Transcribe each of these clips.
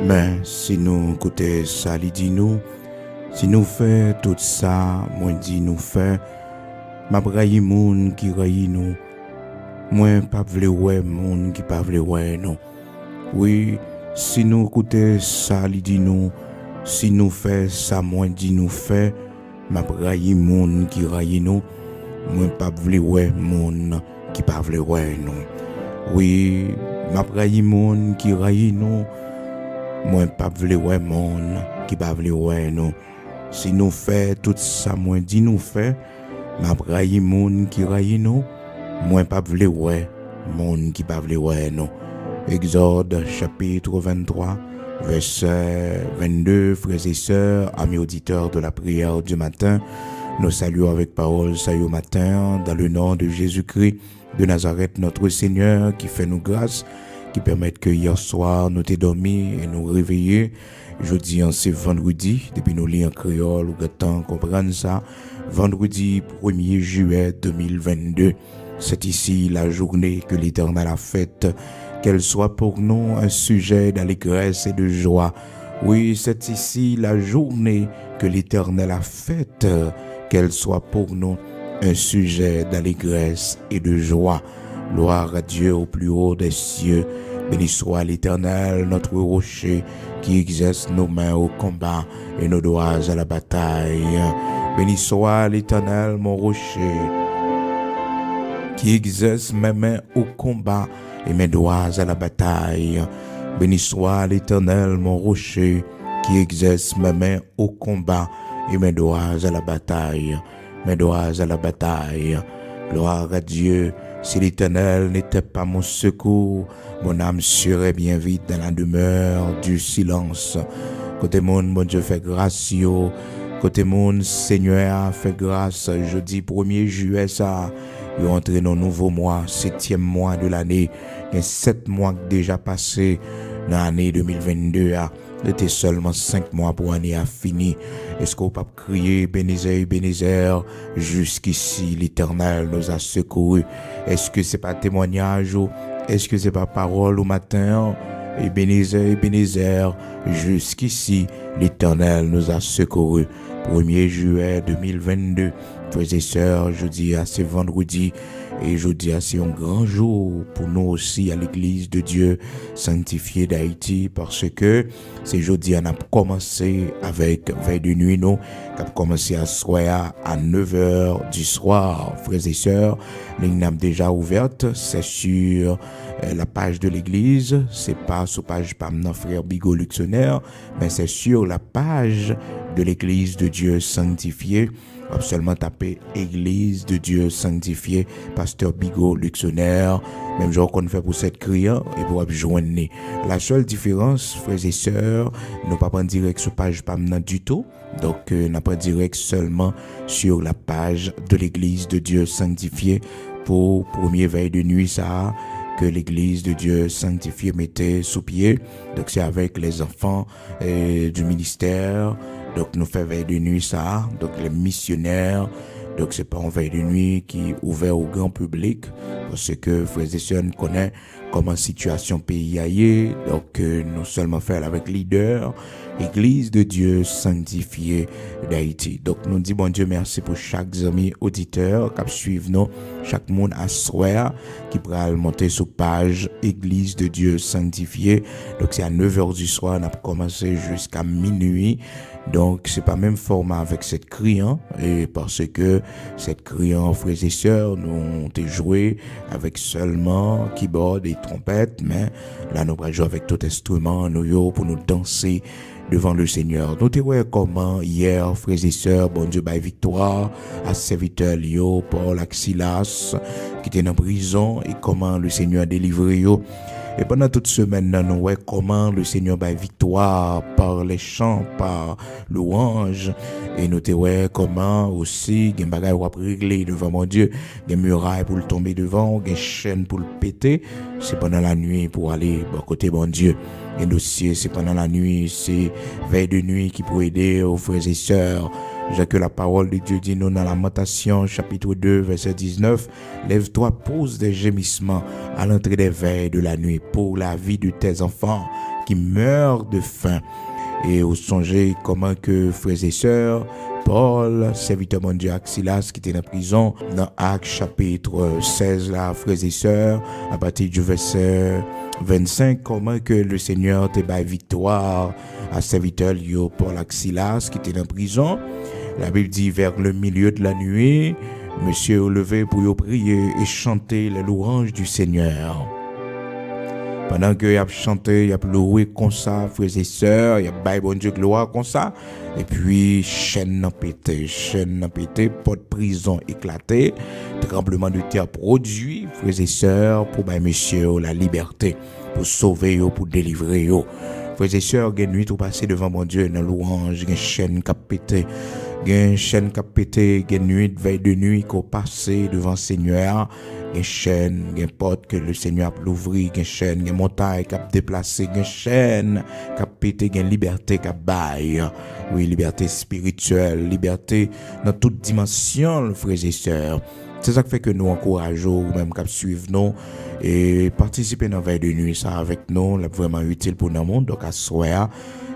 Mais si nous côté ça, il dit nous, si nous fait tout ça, moi dit nous fait, m'a braille moun qui raille nous, moi pas vle ouais moun qui pas vle ouais non. Oui, si nous côté ça, il dit nous, si nous fait ça, moi dit nous fait, m'a braille moun qui raille nous, moi pas vle ouais moun qui pas vle ouais non. Oui, m'a braille moun qui raille nous. Moi pas vle ouais moun qui pas vle ouais non. Si nous fait tout ça moi dit nous fait, m'a braille moun qui raille nous, moi pas vle ouais moun qui pas vle ouais non. Exode chapitre 23 verset 22. Frères et sœurs, amis auditeurs de la prière du matin, nous saluons avec parole salut au matin dans le nom de Jésus-Christ de Nazareth, notre Seigneur, qui fait nous grâce, qui permettent que hier soir nous t'ai dormi et nous réveiller. Jeudi, c'est vendredi, depuis nous lire en créole, ou temps comprendre ça. Vendredi 1er juillet 2022. C'est ici la journée que l'Éternel a faite, qu'elle soit pour nous un sujet d'allégresse et de joie. Oui, c'est ici la journée que l'Éternel a faite, qu'elle soit pour nous un sujet d'allégresse et de joie. Gloire à Dieu au plus haut des cieux. Béni soit l'Éternel, notre rocher, qui exerce nos mains au combat et nos doigts à la bataille. Béni soit l'Éternel, mon rocher, qui exerce mes mains au combat et mes doigts à la bataille. Béni soit l'Éternel, mon rocher, qui exerce mes mains au combat et mes doigts à la bataille. Mes doigts à la bataille. Gloire à Dieu. Si l'Éternel n'était pas mon secours, mon âme serait bien vite dans la demeure du silence. Côté monde, mon Dieu fait grâce, yo. Côté monde, Seigneur fait grâce. Jeudi 1er juillet, ça, yo entré dans un nouveau mois, 7e mois de l'année. Il y a 7 mois déjà passé dans l'année 2022. Il était seulement 5 mois pour l'année à fini. Est-ce qu'on peut crier Ebenezer, Ebenezer, jusqu'ici l'Éternel nous a secourus? Est-ce que c'est pas témoignage ou est-ce que c'est pas parole au matin? Ebenezer, Ebenezer, jusqu'ici l'Éternel nous a secourus. 1er juillet 2022, frères et sœurs, jeudi c'est vendredi et jeudi c'est un grand jour pour nous aussi à l'église de Dieu sanctifiée d'Haïti, parce que c'est jeudi on a commencé avec veille de nuit, nous on a commencé à soir à 9h du soir. Frères et sœurs, ligne n'a déjà ouverte, c'est sur la page de l'église, c'est pas sur page Pamna frère Bigot Luxonnaire, mais c'est sur la page de l'église de Dieu sanctifié. Absolument taper église de Dieu sanctifié, pasteur Bigot Luxonnaire, même genre qu'on fait pour cette criant et pour joindre. La seule différence, frères et sœurs, nous pas prendre direct sur page Pamna du tout. Donc, n'a pas direct seulement sur la page de l'église de Dieu sanctifié pour premier veille de nuit, ça que l'église de Dieu sanctifié mettait sous pied. Donc c'est avec les enfants du ministère. Donc nous faisons veille de nuit ça. Donc les missionnaires. Donc c'est pas une veille de nuit qui est ouvert au grand public, parce que frères et sœurs connaissent comment situation pays aille. Donc nous seulement faire avec leader Église de Dieu sanctifiée d'Haïti. Donc nous disons bon Dieu merci pour chaque ami auditeur qui suivent nous, chaque monde à soir qui pourra monter sur page Église de Dieu sanctifiée. Donc c'est à 9h du soir, on a commencé jusqu'à minuit. Donc c'est pas même format avec cette criant, et parce que cette criant, frères et sœurs, nous avons joué avec seulement keyboard et trompette, mais là nous allons jouer avec tout instrument nous pour nous danser devant le Seigneur. Nous te voyons comment hier, frères et sœurs, bon Dieu, by victoire à serviteur Lio, Paul Axilas, qui était en prison, et comment le Seigneur a délivré yo. Et pendant toute semaine, nous voyons comment le Seigneur by victoire par les chants, par louange, et nous te voyons comment aussi, il y a des bagages pour régler devant mon Dieu, il y a des murailles pour le tomber devant, il y a des chaînes pour le péter. C'est pendant la nuit pour aller bon côté bon Dieu. Et dossier, c'est pendant la nuit, c'est veille de nuit qui peut aider aux frères et sœurs. J'ai que la parole de Dieu dit nous dans Lamentation chapitre 2 verset 19, lève-toi, pose des gémissements à l'entrée des veilles de la nuit pour la vie de tes enfants, qui meurent de faim. Et vous songez comment que frères et sœurs, Paul, serviteur mon Dieu Silas, qui était en prison, dans Actes chapitre 16, là, frères et sœurs, à partir du verset 25, comment que le Seigneur te bat victoire à serviteur Paul Silas, qui était en prison. La Bible dit, vers le milieu de la nuit, monsieur est levé pour prier et chanter les louanges du Seigneur. Pendant que y a chanté, y a loué comme ça, frères et sœurs, y a baillé bon Dieu gloire comme ça. Et puis, chaîne n'a pété, porte prison éclatée, tremblement de terre produit, frères et sœurs, pour bailler monsieur la liberté, pour sauver, pour délivrer. Frères et sœurs, il y a une nuit tout passé devant mon Dieu, dans louange, il y a une chaîne qui a pété. Il y a une chaîne qui a pété, il y a une nuit, veille de nuit, qui a passé devant le Seigneur. Il y a une chaîne, il y a une porte que le Seigneur a ouvert, il y a une chaîne, il y a une montagne qui a déplacé, il y a une chaîne qui a pété, il y a une liberté qui a baillé. Oui, liberté spirituelle, liberté dans toute dimension, frères et sœurs. C'est ça qui fait que nous encourageons, ou même qui suivent nous, et participer dans la veille de nuit, ça avec nous, c'est vraiment utile pour nous, donc à soir.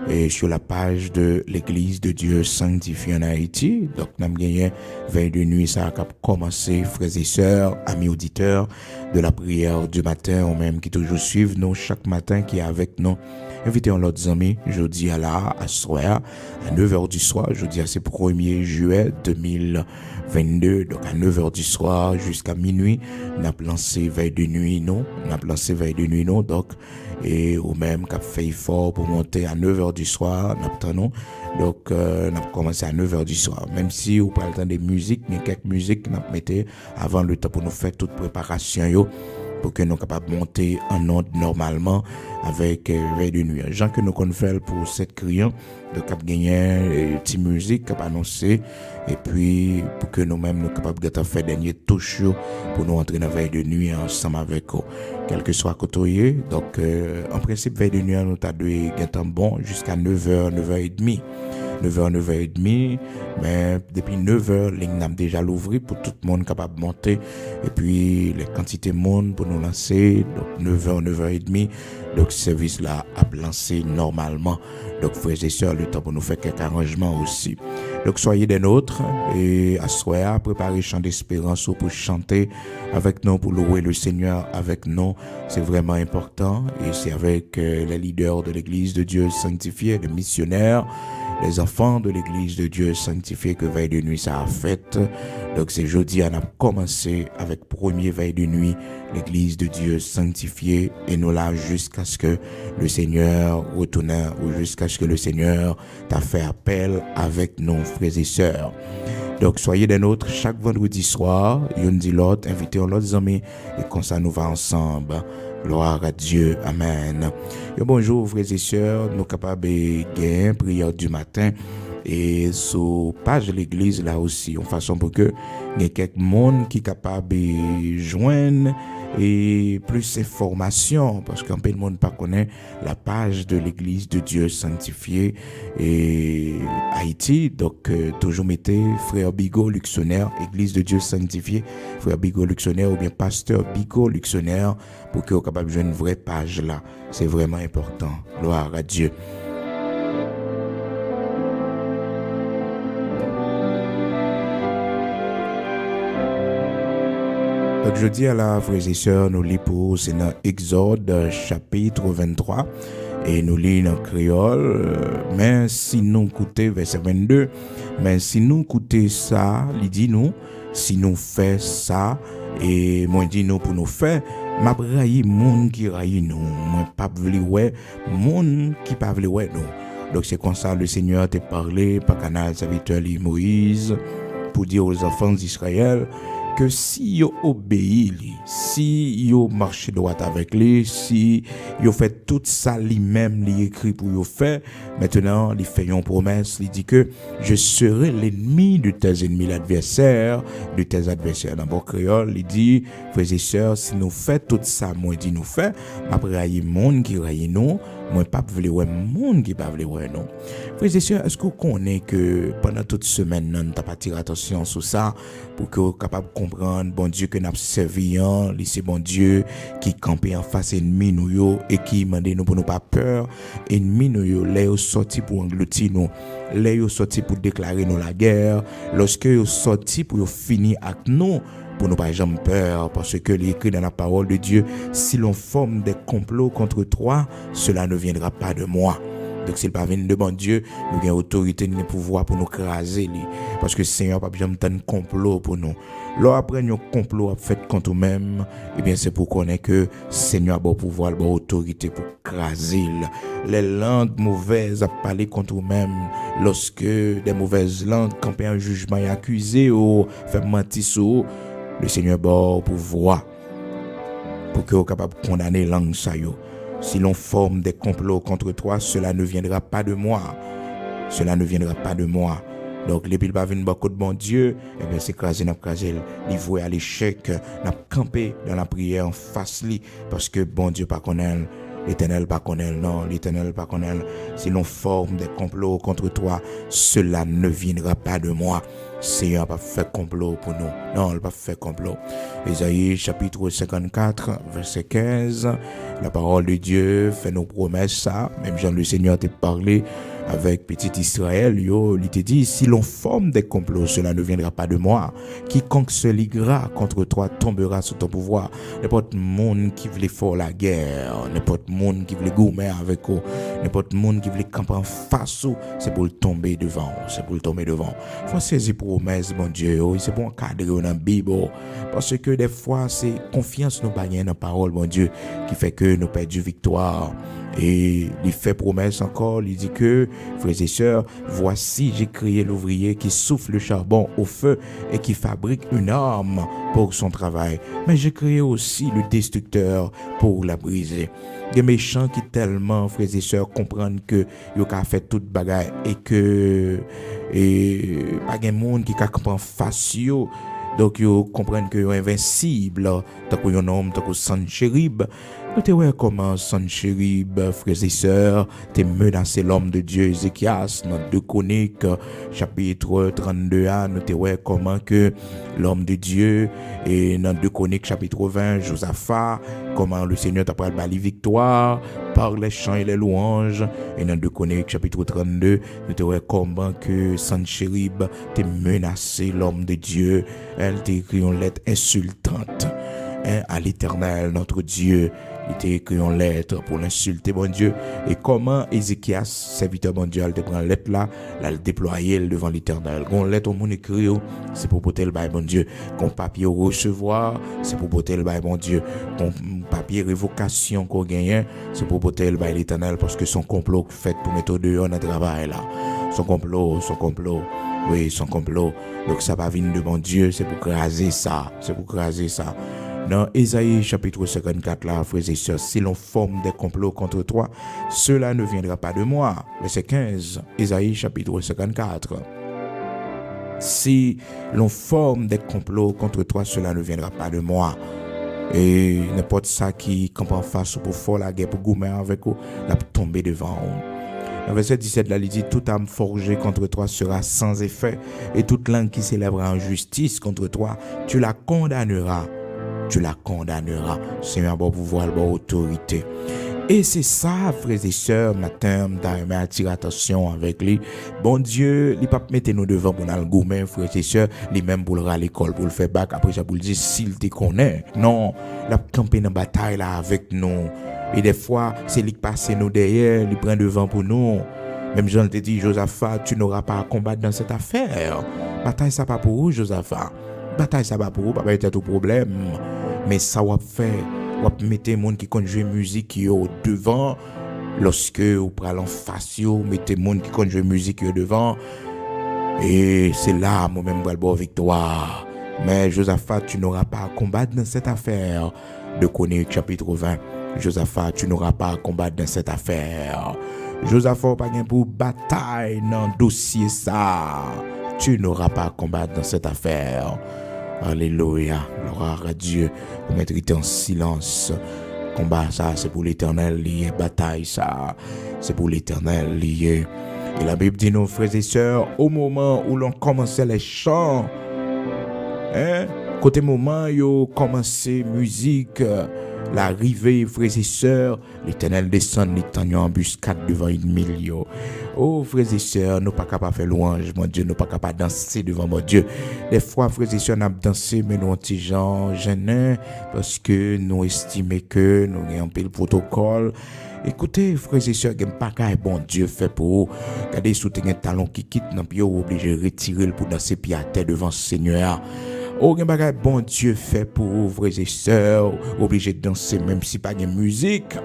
Et sur la page de l'Église de Dieu sanctifié en Haïti. Donc, nous avons gagné veille de nuit, ça a commencé, frères et sœurs, amis auditeurs de la prière du matin, ou même qui toujours suivent nous chaque matin, qui est avec nous. Invitez l'autre amis, jeudi à soir, à 9h du soir, jeudi à ce 1er juillet 2022, donc à 9h du soir jusqu'à minuit, nous avons lancé veille de nuit, non, donc, et ou même qui a fait effort pour monter à 9h du soir, nous donc, nous avons commencé à 9h du soir, même si vous parlez le temps des musiques, mais quelques musiques, nous avons mis avant le temps pour nous faire toute préparation, pour que nous soyons capables de monter en ordre normalement avec veille de nuit. Gens que nous connaissons faire pour cette client, de cap gagner petite musique cap annoncer et puis pour que nous-mêmes nous capables de faire dernier touche pour nous entrer dans veille de nuit ensemble avec eux, quel que soit côté. Donc en principe veille de nuit nous t'a dû gagner bon jusqu'à 9h, 9h30. 9h, 9h30, mais depuis 9h, ligne n'a déjà l'ouvrir pour tout le monde capable de monter, et puis les quantités de monde pour nous lancer, donc 9h, 9h30, donc ce service là a lancé normalement, donc frères et sœurs, le temps pour nous faire quelques arrangements aussi. Donc soyez des nôtres, et à soir, préparez chant d'espérance pour chanter avec nous, pour louer le Seigneur avec nous, c'est vraiment important, et c'est avec les leaders de l'Église de Dieu sanctifié, les missionnaires, les enfants de l'Église de Dieu sanctifié que veille de nuit ça a fait. Donc c'est jeudi on a commencé avec premier veille de nuit l'Église de Dieu sanctifié et nous là jusqu'à ce que le Seigneur retourne ou jusqu'à ce que le Seigneur t'a fait appel avec nos frères et sœurs. Donc soyez des nôtres chaque vendredi soir, yon dit l'autre, invitez l'autre amis et comme ça nous va ensemble. Gloire à Dieu. Amen. Et bonjour frères et sœurs, nous capables de gagner prière du matin et sur page de l'église là aussi, en façon pour que il y ait quelques monde qui capable de joindre et plus d'informations parce qu'un peu de monde pas connaît la page de l'église de Dieu sanctifié et Haïti. Donc toujours mettez frère Bigot Luxonnaire, église de Dieu sanctifié, frère Bigot Luxonnaire ou bien pasteur Bigot Luxonnaire pour que vous capable de joindre une vraie page là. C'est vraiment important. Gloire à Dieu. Donc je dis à la frères et sœurs, nous lisons c'est dans Exode chapitre 23 et nous lisons en créole, mais si nous écoutons verset 22, mais si nous écoutons ça, il dit nous, si nous faisons ça, et moi dit nous pour nous faire, m'a braille monde qui raille nous, moi pas vle ouais, monde qui pas vle ouais nous. Donc c'est comme ça le Seigneur t'a parlé par canal serviteur Moïse pour dire aux enfants d'Israël que si yo obéit lui, si yo marche droit avec lui, si yo fait tout ça lui-même li écrit pour yo faire, maintenant il fait une promesse, il dit que je serai l'ennemi de tes ennemis, l'adversaire de tes adversaires. Dans bon créole, il dit frères et sœurs, si nous fait tout ça, moi dit nous fait, après railler monde qui raille nous, moi pas vle ouais monde qui pas vle ouais non. Frères et sœurs, est-ce que vous connaissez que pendant toute semaine nous t'a pas tiré attention sur ça pour que vous capable comprendre, bon Dieu, que nous servi, c'est bon Dieu qui campait en face ennemi nous yo, et qui mande nous pour nous pas peur, ennemi nous yo, les yo sorti pour engloutir nous, les yo sorti pour déclarer nous la guerre, lorsque yo sorti pour finir avec nous, pour ne pas jamais peur, parce que l'écrit dans la parole de Dieu, si l'on forme des complots contre toi, cela ne viendra pas de moi. Donc, s'il pas venu de bon Dieu, nous avons autorité et pouvoir pour nous craser. Parce que le Seigneur n'a pas jamais un complot pour nous. Là, après, nous complot fait contre nous-mêmes, eh bien, c'est pour connaître que le Seigneur a bon pouvoir, a bon autorité pour craser. Les langues mauvaises à parler contre nous-mêmes, lorsque des mauvaises langues campent un jugement et accusé ou fait mentir sur le Seigneur a bon pouvoir pour que vous capable de condamner la langue ça yo. Si l'on forme des complots contre toi, cela ne viendra pas de moi. Cela ne viendra pas de moi. Donc, les piles pas venir beaucoup de bon Dieu, eh bien, c'est crasé, n'a crasé, livré à l'échec, n'a campé dans la prière en face li, parce que bon Dieu pas connaît, l'Éternel pas connaît, non, l'Éternel pas connaît. Si l'on forme des complots contre toi, cela ne viendra pas de moi. Seigneur n'a pas fait complot pour nous. Non, il n'a pas fait complot. Ésaïe chapitre 54, verset 15. La parole de Dieu fait nos promesses, ça. Même Jean le Seigneur t'a parlé avec petit Israël, il te dit, si l'on forme des complots, cela ne viendra pas de moi. Quiconque se liguera contre toi tombera sous ton pouvoir. N'importe monde qui voulait faire la guerre, n'importe monde qui voulait goumer avec eux, n'importe monde qui voulait camper en face, c'est pour le tomber devant, c'est pour le tomber devant. Faut saisir promesse, mon Dieu, c'est pour encadrer dans la Bible, parce que des fois, c'est confiance nous bagner dans la parole, mon Dieu, qui fait que nous perdons victoire. Et il fait promesse encore, il dit que, frères et sœurs, voici j'ai créé l'ouvrier qui souffle le charbon au feu et qui fabrique une arme pour son travail. Mais j'ai créé aussi le destructeur pour la briser. Des méchants qui tellement, frères et sœurs, comprennent que yo ka fait toute bagaille et que pas de monde qui ka comprend face yo. Donc, ils comprennent qu'ils sont invincibles. Tant qu'ils ont un homme, tant qu'ils sont Sanchérib. Nous te voyons comment Sanchérib, frères et sœurs, te menacé l'homme de Dieu, Ézéchias, dans 2 Chroniques, chapitre 32, nous te voyons comment que l'homme de Dieu, et dans 2 Chroniques, chapitre 20, Josaphat, comment le Seigneur t'a pris la victoire par les chants et les louanges. Et dans 2 Chroniques, chapitre 32, nous te voyons comment que Sanchérib te menacé l'homme de Dieu. Elle t'a écrit une lettre insultante à l'Éternel, notre Dieu. Il t'a écrit une lettre pour l'insulter, bon Dieu. Et comment Ézéchias, serviteur bon Dieu, elle te prend la lettre là, elle déployer devant l'Éternel. Quand lettre au monde écrit, c'est pour porter le bail, bon Dieu. Quand papier recevoir, c'est pour porter le bail, bon Dieu. Quand papier révocation qu'on gagne, c'est pour porter le bail l'Éternel, parce que son complot fait pour mettre dehors dans le travail là. Son complot. Oui, son complot. Donc ça va venir de bon Dieu, c'est pour craser ça. Dans Ésaïe chapitre 54, là, frères et sœurs, si l'on forme des complots contre toi, cela ne viendra pas de moi. Verset 15, Ésaïe chapitre 54. Si l'on forme des complots contre toi, cela ne viendra pas de moi. Et n'importe ça qui campe en face pour faire la guerre, pour goumer avec eux, la tomber devant eux. Dans verset 17, là, il dit, toute âme forgée contre toi sera sans effet, et toute langue qui s'élèvera en justice contre toi, tu la condamneras. Seigneur, bon pouvoir, bon autorité. Et c'est ça, frères et sœurs, matin, d'aimer attirer attention avec lui. Bon Dieu, il pas mettre nous devant pour nous gourmet, frères et sœurs, lui même pour le à l'école, pour le faire bac, après ça pour le dire s'il te connaît. Non, la campagne en bataille là avec nous. Et des fois, c'est lui qui passe nous derrière, il prend devant pour nous. Même Jean te dit, Josaphat, tu n'auras pas à combattre dans cette affaire. Bataille ça pas pour vous, Josaphat. Bataille ça pas pour vous, pas être tout problème. Mais ça va faire, va mettre les gens qui connaissent jouer musique au devant. Lorsque vous prenez en face, vous mettez les gens qui connaissent jouer musique au devant. Et c'est là, moi-même, je vais avoir victoire. Mais Josaphat, tu n'auras pas à combattre dans cette affaire. De Chroniques, chapitre 20. Josaphat, tu n'auras pas à combattre dans cette affaire. Josaphat, pas gain pour bataille dans le dossier ça. Tu n'auras pas à combattre dans cette affaire. Alléluia, gloire à Dieu. Vous mettrez en silence. Combat ça, c'est pour l'Éternel lié. Bataille ça, c'est pour l'Éternel lié. Et la Bible dit, nos frères et sœurs, au moment où l'on commençait les chants, Côté moment, yo commencé musique, l'arrivée, frères et sœurs, l'Éternel descend, l'étendue en embuscade devant une million. Oh, frères et sœurs, nous pas capables de faire louange, mon Dieu, nous pas capables de danser devant mon Dieu. Des fois, frères et sœurs, nous avons dansé, mais nous, petits gens, gênés, parce que nous estimons que nous avons un peu le protocole. Écoutez, frères et sœurs, il n'y a pas qu'un bon Dieu fait pour vous. Regardez, sous un talon qui quitte, nous sommes obligés de retirer pour danser pied à terre devant le Seigneur. Oh, il y a un bon Dieu fait pour vous, frères et sœurs, obligés de danser même si pas de musique.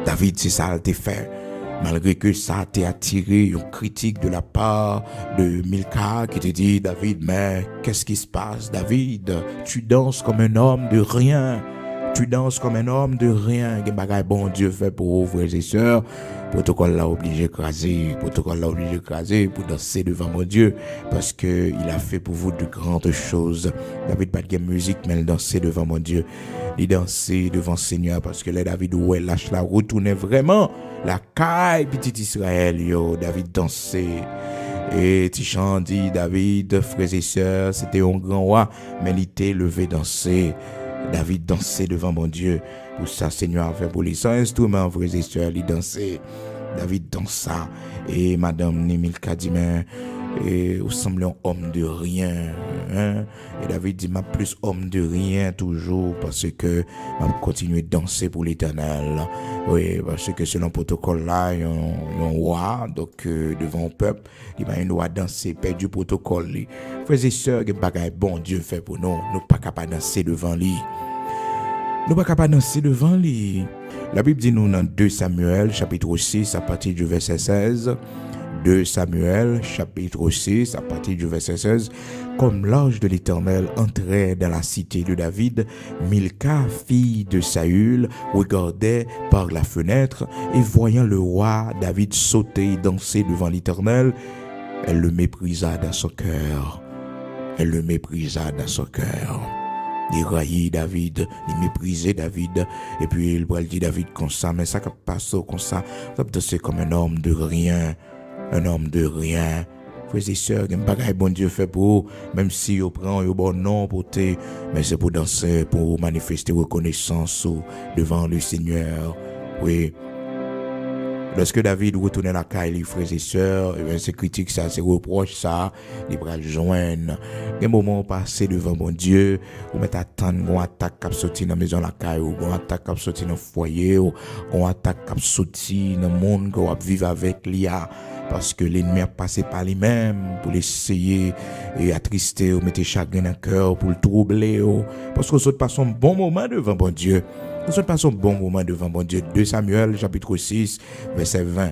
David, c'est ça qu'il a fait. Malgré que ça a été attiré une critique de la part de Milka qui te dit, David, mais qu'est-ce qui se passe, David? Tu danses comme un homme de rien. Tu danses comme un homme de rien. Il y a un bon Dieu fait pour vous, frères et sœurs. Protocole l'a obligé d'écraser. Protocole l'a obligé d'écraser pour danser devant mon Dieu. Parce qu'il a fait pour vous de grandes choses. David pas de musique, mais il dansait devant mon Dieu. Il dansait devant le Seigneur. Parce que là, David, ouais, lâche la retournait vraiment. La caille, petit Israël, yo. David dansait. Et Tichan dit, David, frères et sœurs, c'était un grand roi, mais il était levé danser. David dansait devant mon Dieu. Pour ça, Seigneur a fait pour les 100 instruments, frères et sœurs, il dansait. David dansa. Et Madame Nemilka dit, mais vous semblez un homme de rien. Hein? Et David dit, ma plus homme de rien toujours, parce que m'a continué de danser pour l'Éternel. Oui, parce que selon le protocole là, il y a un roi, donc devant le peuple, il va une loi danser, perdre du protocole. Frères et sœurs, il y a un bon Dieu fait pour nous. Nous pas capables de danser devant lui. Nous pas capables de danser devant lui. La Bible dit nous dans 2 Samuel, chapitre 6, à partir du verset 16. 2 Samuel, chapitre 6, à partir du verset 16. Comme l'ange de l'Éternel entrait dans la cité de David, Milka, fille de Saül, regardait par la fenêtre et voyant le roi David sauter et danser devant l'Éternel, elle le méprisa dans son cœur. Elle le méprisa dans son cœur. Il raillit David, il méprisait David, et puis il dit David comme ça, mais ça passe comme ça, c'est comme un homme de rien. Un homme de rien. Frères et sœurs, il y a un bagage bon Dieu fait pour vous, même si vous prenez un bon nom pour te, mais c'est pour danser, pour manifester reconnaissance devant le Seigneur. Oui. Lorsque David retournait la caille, les frères et sœurs, c'est critique ça, c'est reproche ça, les bras joignent. Il y a un moment passé devant mon Dieu, vous mettez à attendre qu'on attaque cap sorti dans la maison la caille, ou qu'on attaque cap sorti dans le foyer, ou qu'on attaque cap sorti dans le monde qu'on va vivre avec l'IA. Parce que l'ennemi a passé par lui-même pour l'essayer et attrister ou mettre chagrin dans le cœur pour le troubler. Parce que ça passe un bon moment devant bon Dieu. Ça passe un bon moment devant bon Dieu. 2 Samuel, chapitre 6, verset 20.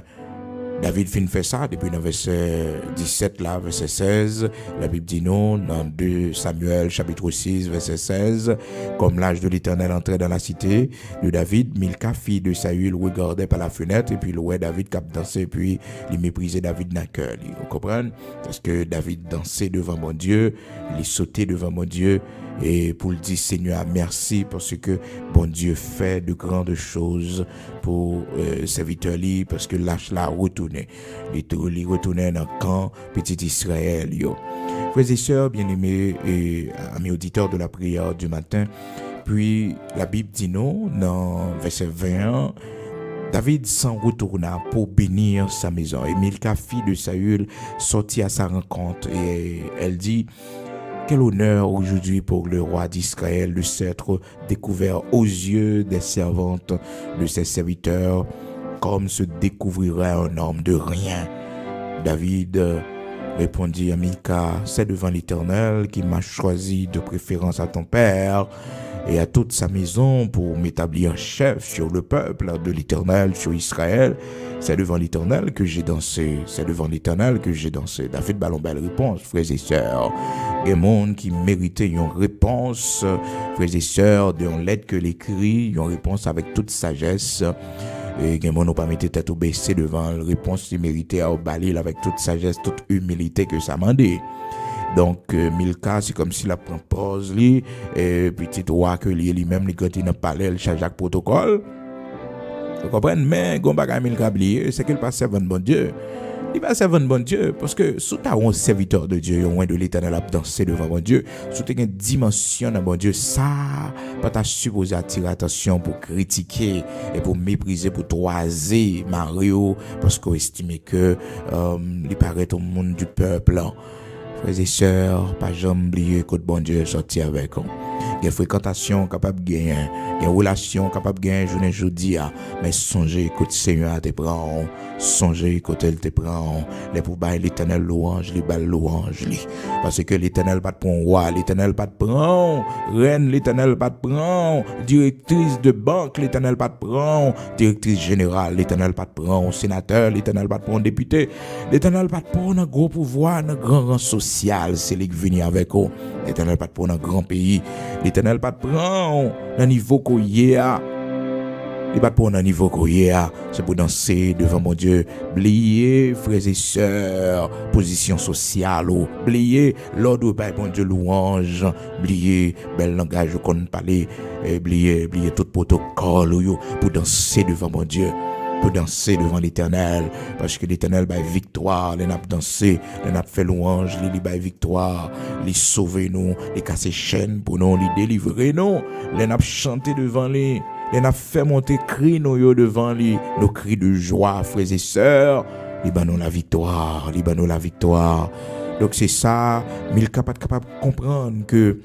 David fin fait ça depuis le verset 17 là, verset 16. La Bible dit non, dans 2 Samuel chapitre 6 verset 16, comme l'ange de l'Éternel entrait dans la cité de David, Milka, fille de Saül, regardait par la fenêtre et puis le roi David cap dansait et puis il méprisait David dans le cœur. Vous comprenez? Parce que David dansait devant mon Dieu, il sautait devant mon Dieu. Et pour le dire Seigneur merci parce que bon Dieu fait de grandes choses pour serviteur li parce que lâche la retourner il retourner dans le camp petit Israël yo. Frères et sœurs bien-aimés et amis auditeurs de la prière du matin, puis la Bible dit non dans verset 21, David s'en retourna pour bénir sa maison et Milka, fille de Saül, sortit à sa rencontre et elle dit: quel honneur aujourd'hui pour le roi d'Israël de s'être découvert aux yeux des servantes de ses serviteurs, comme se découvrirait un homme de rien. David répondit à Milka: c'est devant l'Éternel qui m'a choisi de préférence à ton père et à toute sa maison pour m'établir chef sur le peuple de l'Éternel, sur Israël. C'est devant l'Éternel que j'ai dansé. C'est devant l'Éternel que j'ai dansé. David ballon belle réponse, frères et sœurs. Il y a des gens qui méritaient une réponse, frères et sœurs, d'une lettre que l'écrit, une réponse avec toute sagesse. Et il y a des gens qui n'ont pas mis tête au baissé devant la réponse qui méritait à Obalil avec toute sagesse, toute humilité que ça mandait. Donc, Milka, c'est comme si la prend pause, et petit roi que lui-même, quand il n'a pas l'air, il change le protocole. Vous comprenez? Mais, Gombaga Milka, c'est qu'il passe devant bon Dieu. Il va servir bon Dieu parce que sous ta un serviteur de Dieu, loin de l'Éternel a dansé devant bon Dieu, sous ta une dimension dans bon Dieu, ça pas ta supposé attirer attention pour critiquer et pour mépriser, pour toiser Mario parce qu'on estime que il paraît au monde du peuple. Frères et sœurs, pas jamais oublier que bon Dieu sorti avec eux. Des fréquentations capables de gagner, des relations capables de gagner journée jeudi, mais songez que le Seigneur te prend, songez que elle te prend, les pour bailler l'Éternel louange, les balles louange, parce que l'Éternel pas de prend roi, l'Éternel pas de prend reine, l'Éternel pas de prend directrice de banque, l'Éternel pas de prend directrice générale, l'Éternel pas de prend sénateur, l'Éternel pas de prend député, l'Éternel pas de prend un gros pouvoir, un grand rang social, c'est lui qui vient avec eux. L'Éternel pas de prendre un grand pays. L'Éternel pas de prendre un niveau qu'on y a. Il pas de prendre un niveau qu'on y a. C'est pour danser devant mon Dieu. Oubliez, frères et sœurs, position sociale. Oubliez, l'ordre de mon Dieu louange. Oubliez, bel langage qu'on parle. Oubliez tout protocole pour danser devant mon Dieu. Pour danser devant l'Éternel, parce que l'Éternel va victoire, les n'a dansé, les n'a fait louange, les va victoire, les sauver nous, les casser chaînes pour nous, les délivrer nous, les n'a chanté devant les n'a fait monter cri nous devant les, nos cris de joie, frères et sœurs, les nous la victoire, les nous la victoire. Donc c'est ça, Milka pas capable de comprendre que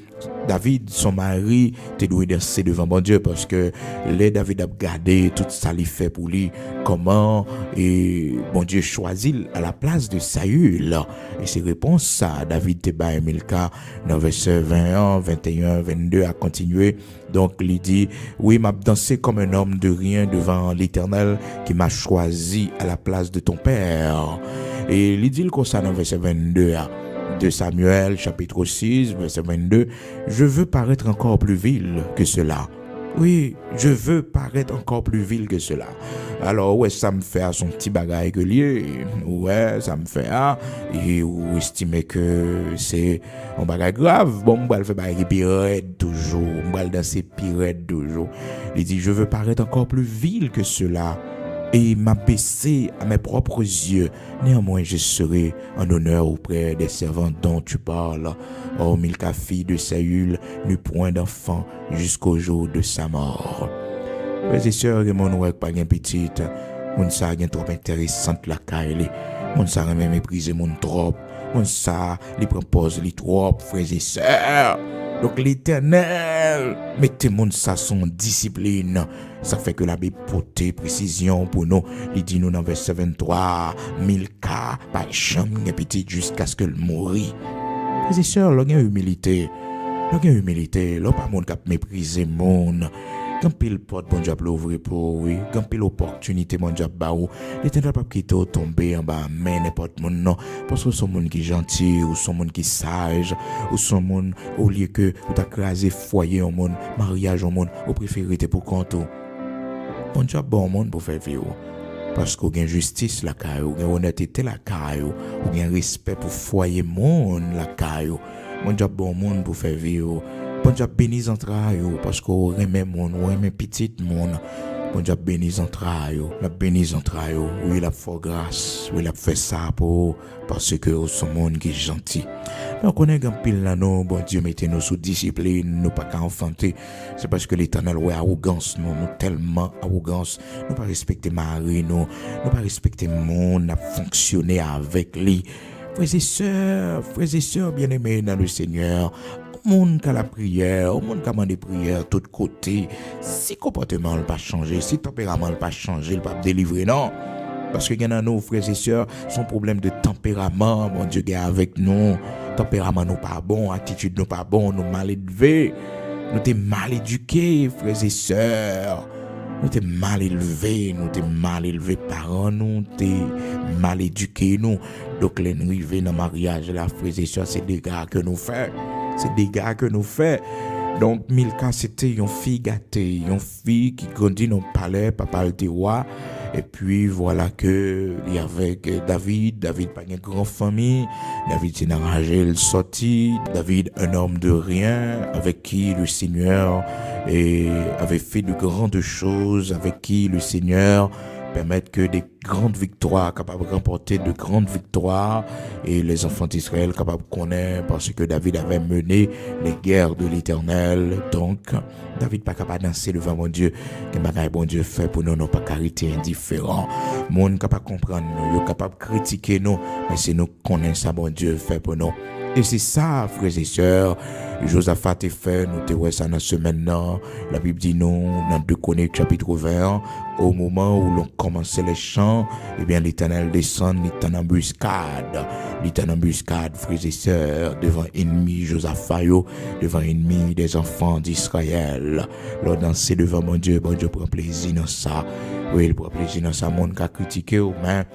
David, son mari, te doit danser devant bon Dieu parce que les David a regardé tout ça lui fait pour lui, comment et bon Dieu choisit à la place de Saül. Et ses réponses ça, David te bat Milka dans verset 21, 21, 22 à continuer. Donc il dit, oui, m'a dansé comme un homme de rien devant l'Éternel qui m'a choisi à la place de ton père. Et il dit comme ça dans verset 22 de Samuel, chapitre 6, verset 22, je veux paraître encore plus vil que cela. Oui, je veux paraître encore plus vil que cela. Alors, ouais, ça me fait à son petit bagage que lié. Ouais, ça me fait à. Et vous estimez que c'est un bagage grave. Bon, moi, je fais bagage pire toujours. Moi, je danse pire toujours. Il dit, je veux paraître encore plus vil que cela. Et m'abaisser à mes propres yeux. Néanmoins, je serai en honneur auprès des servants dont tu parles. Oh, Milka, fille de Saül, n'eut point d'enfant jusqu'au jour de sa mort. Frères et sœurs, mon ouek pas gen petite, mon sa gen trop intéressante la caille, mon sa remet mépriser mon trop, mon sa li propose li trop, frères et sœurs. Donc l'Éternel, mettez mon sa son discipline. Ça fait que la Bible porte précision pour nous. Il dit nous dans verset 23, Milka, pas jamais petit jusqu'à ce qu'elle mourit. Frères et sœurs, l'on a humilité. L'on a humilité. L'on pas monde qui mépriser monde. Quand pile porte bon Dieu l'ouvrir pour oui, quand pile opportunité mon Dieu ba ou, l'Éternel pas quitter tomber en bas mais n'importe monde non, parce que son monde qui gentil ou son monde qui sage ou son monde au lieu que ou t'a crasé foyer au monde, mariage au monde, ou préféré pour compte. Bon Dieu bon monde pour faire vivre. Parce qu'on a justice la caillou, on a honnêteté la caillou, on a respect pour foyer monde la caillou. Bon Dieu bon monde pour faire vivre. Bon Dieu bénis entrailles parce qu'on remet mon, on remet petit monde. Bon Dieu bénis entrailles, la bénis entrailles. Oui, il a fait grâce, oui, il a fait ça pour parce que son monde qui est gentil. Mais on connaît qu'un pile là non, bon Dieu mettez nous sous discipline, nous pas qu'à enfanter. C'est parce que l'Éternel ouais arrogance nous tellement arrogance, nous pas respecter Marie, nous pas respecter monde, a fonctionner avec lui. Frères et sœurs bien-aimés dans le Seigneur, au monde qui a la prière, au monde qui a demandé prière, tout côté, si comportement n'a pas changé, si tempérament n'a pas changé, il ne peut pas délivrer, non. Parce que il y en a nos frères et sœurs, son problème de tempérament, mon Dieu, est avec nous. Tempérament nous pas bon, attitude nous pas bon, nous mal élevés, nous t'es mal éduqués, frères et sœurs. Nous t'es mal élevés, parents, nous t'es mal éduqués, nous. Donc, les arrivés dans le mariage, la frères et sœurs, c'est des gars que nous faisons. Donc, Milka, c'était une fille gâtée, une fille qui grandit dans le palais, papa était roi. Et puis, voilà que, il y avait David pas une grande famille. David s'est enragé, il sortit. David, un homme de rien, avec qui le Seigneur avait fait de grandes choses, avec qui le Seigneur permet que des grandes victoires, capable de remporter de grandes victoires, et les enfants d'Israël capables de connaître parce que David avait mené les guerres de l'Éternel. Donc, David pas capable de danser devant mon Dieu, que bagaille bon Dieu fait pour nous, non pas carité indifférent. Monde capable de comprendre nous, capable de critiquer nous, mais c'est nous connaissons ça bon Dieu fait pour nous. Et c'est ça, frères et sœurs, Josaphat est fait, nous te voyons ça dans ce maintenant. La Bible dit nous, dans 2 Chroniques chapitre 20, au moment où l'on commençait les chants, eh bien l'Éternel descend, il est en embuscade. Il est en embuscade, frères et sœurs, devant ennemi Josaphat, devant ennemi des enfants d'Israël. Lors danser devant mon Dieu prend plaisir dans ça. Oui, il prend plaisir dans ça, monde qui a critiqué, mais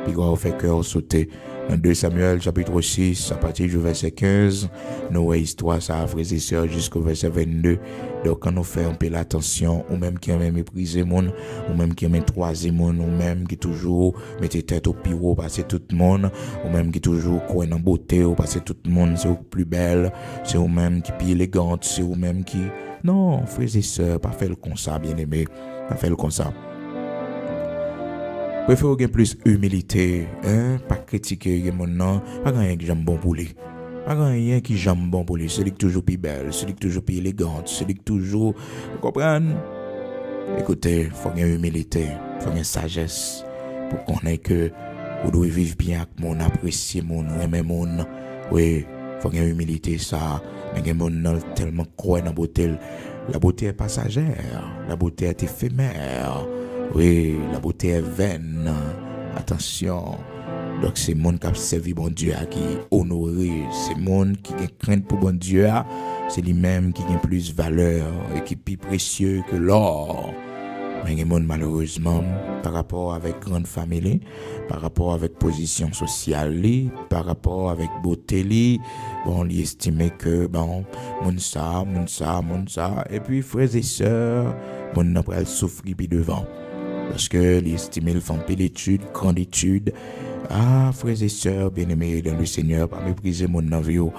puis on fait cœur sauter. Dans 2 Samuel chapitre 6, à partir du verset 15, nous voyons histoire ça, frères et sœurs, jusqu'au verset 22. Donc quand nous faisons un peu l'attention, ou même qui aime mépriser monde, ou même qui aime troisième monde, ou même qui toujours mettez tête au pire, passer tout le monde, ou même qui toujours croit en beauté, ou passer tout le monde, c'est au plus belle, c'est ou même qui plus élégante, c'est ou même qui... Non, frères et sœurs, pas faire le comme ça, bien aimé, pas faire le comme ça. Préfère gagner plus humilité, pas critiquer mon nom, pas gagner qui j'aime bon pour lui. Pas gagner qui j'aime bon pour lui, celui qui toujours plus belle, celui qui toujours plus élégante, celui qui toujours, vous comprenez? Écoutez, faut gagner humilité, faut gagner sagesse pour connaître que vous devez vivre bien avec mon apprécier mon aimer mon. Oui, faut gagner humilité ça, mais gagner mon tellement croire dans beauté. La beauté est passagère, la beauté est éphémère. Oui, la beauté est vaine. Attention. Donc, c'est le monde qui a servi bon Dieu, qui est honoré. C'est le monde qui a crainte pour bon Dieu. C'est lui-même qui a plus valeur et qui est plus précieux que l'or. Mais il y a monde, malheureusement, par rapport avec grande famille, par rapport avec position sociale, par rapport avec beauté, bon, il estimait que, bon, mon ça. Et puis, frères et sœurs, mon n'a pas souffrir puis devant. Parce que les estimés font peu études, grande étude. Ah, frères et sœurs, bien-aimés dans le Seigneur, pas mépriser mon navio,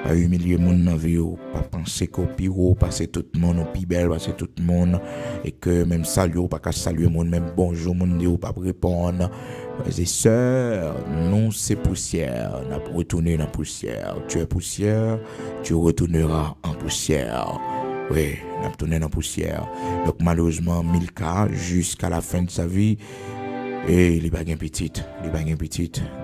pas humilier mon navio, pas penser qu'au pire, passer tout le monde, au plus belle, passer tout le monde, et que même saluer, pas qu'à saluer mon même bonjour, mon Dieu, pas répondre. Frères et sœurs, non, c'est poussière, n'a pas retourné dans la poussière. Tu es poussière, tu retourneras en poussière. Oui, il a tourné dans la poussière. Donc malheureusement, Milka, jusqu'à la fin de sa vie, et il n'est pas petite.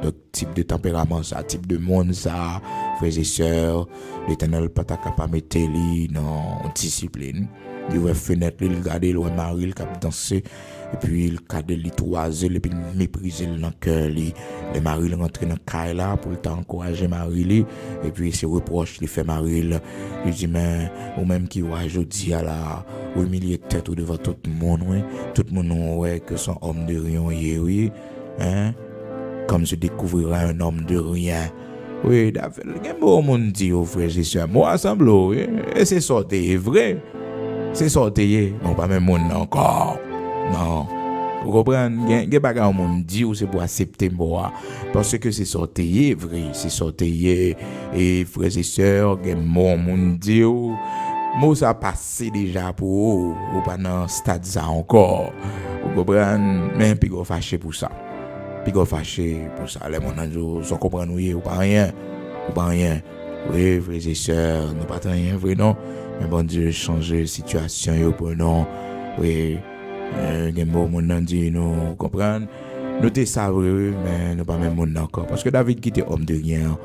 Donc type de tempérament, ça, type de monde, ça, frères et sœurs, l'Éternel pas capable de mettre lui dans discipline. Il voit fenêtre, il regarde, il voit Marie, il cap danser, et puis il cadre, il toiser, et puis il mépriser dans le cœur. Les Marie rentre dans le caille là pour encourager Marie, et puis il se reproche, il fait Marie, il dit, mais, ou même qui voit aujourd'hui à la, au milieu de tête ou devant tout le monde, ouais, tout le monde, ouais, que son homme de rien, oui, hein, comme se découvrira un homme de rien. Oui, David, il y a un beau monde dit aux frères et sœurs, moi, ensemble, et c'est sorti, vrai. C'est sorti, non pas même monde encore. Non. Vous comprenez? Il y a des monde dit ou c'est pour accepter moi. Parce que c'est sorti, vrai. C'est sorti. Et frères et sœurs, il y a monde dit moi ça passé déjà pour ou pas dans stade ça encore. Vous comprenez? Mais puis go fâché pour ça. Les gens sont comprendre ou pas rien. Oui, frères et sœurs, nous pas rien vrai non. Mais bon Dieu changer situation yo pour non. Oui, les mots mon dit nous comprendre. Nous te savons mais nous pas même monde encore parce que David qui était homme de rien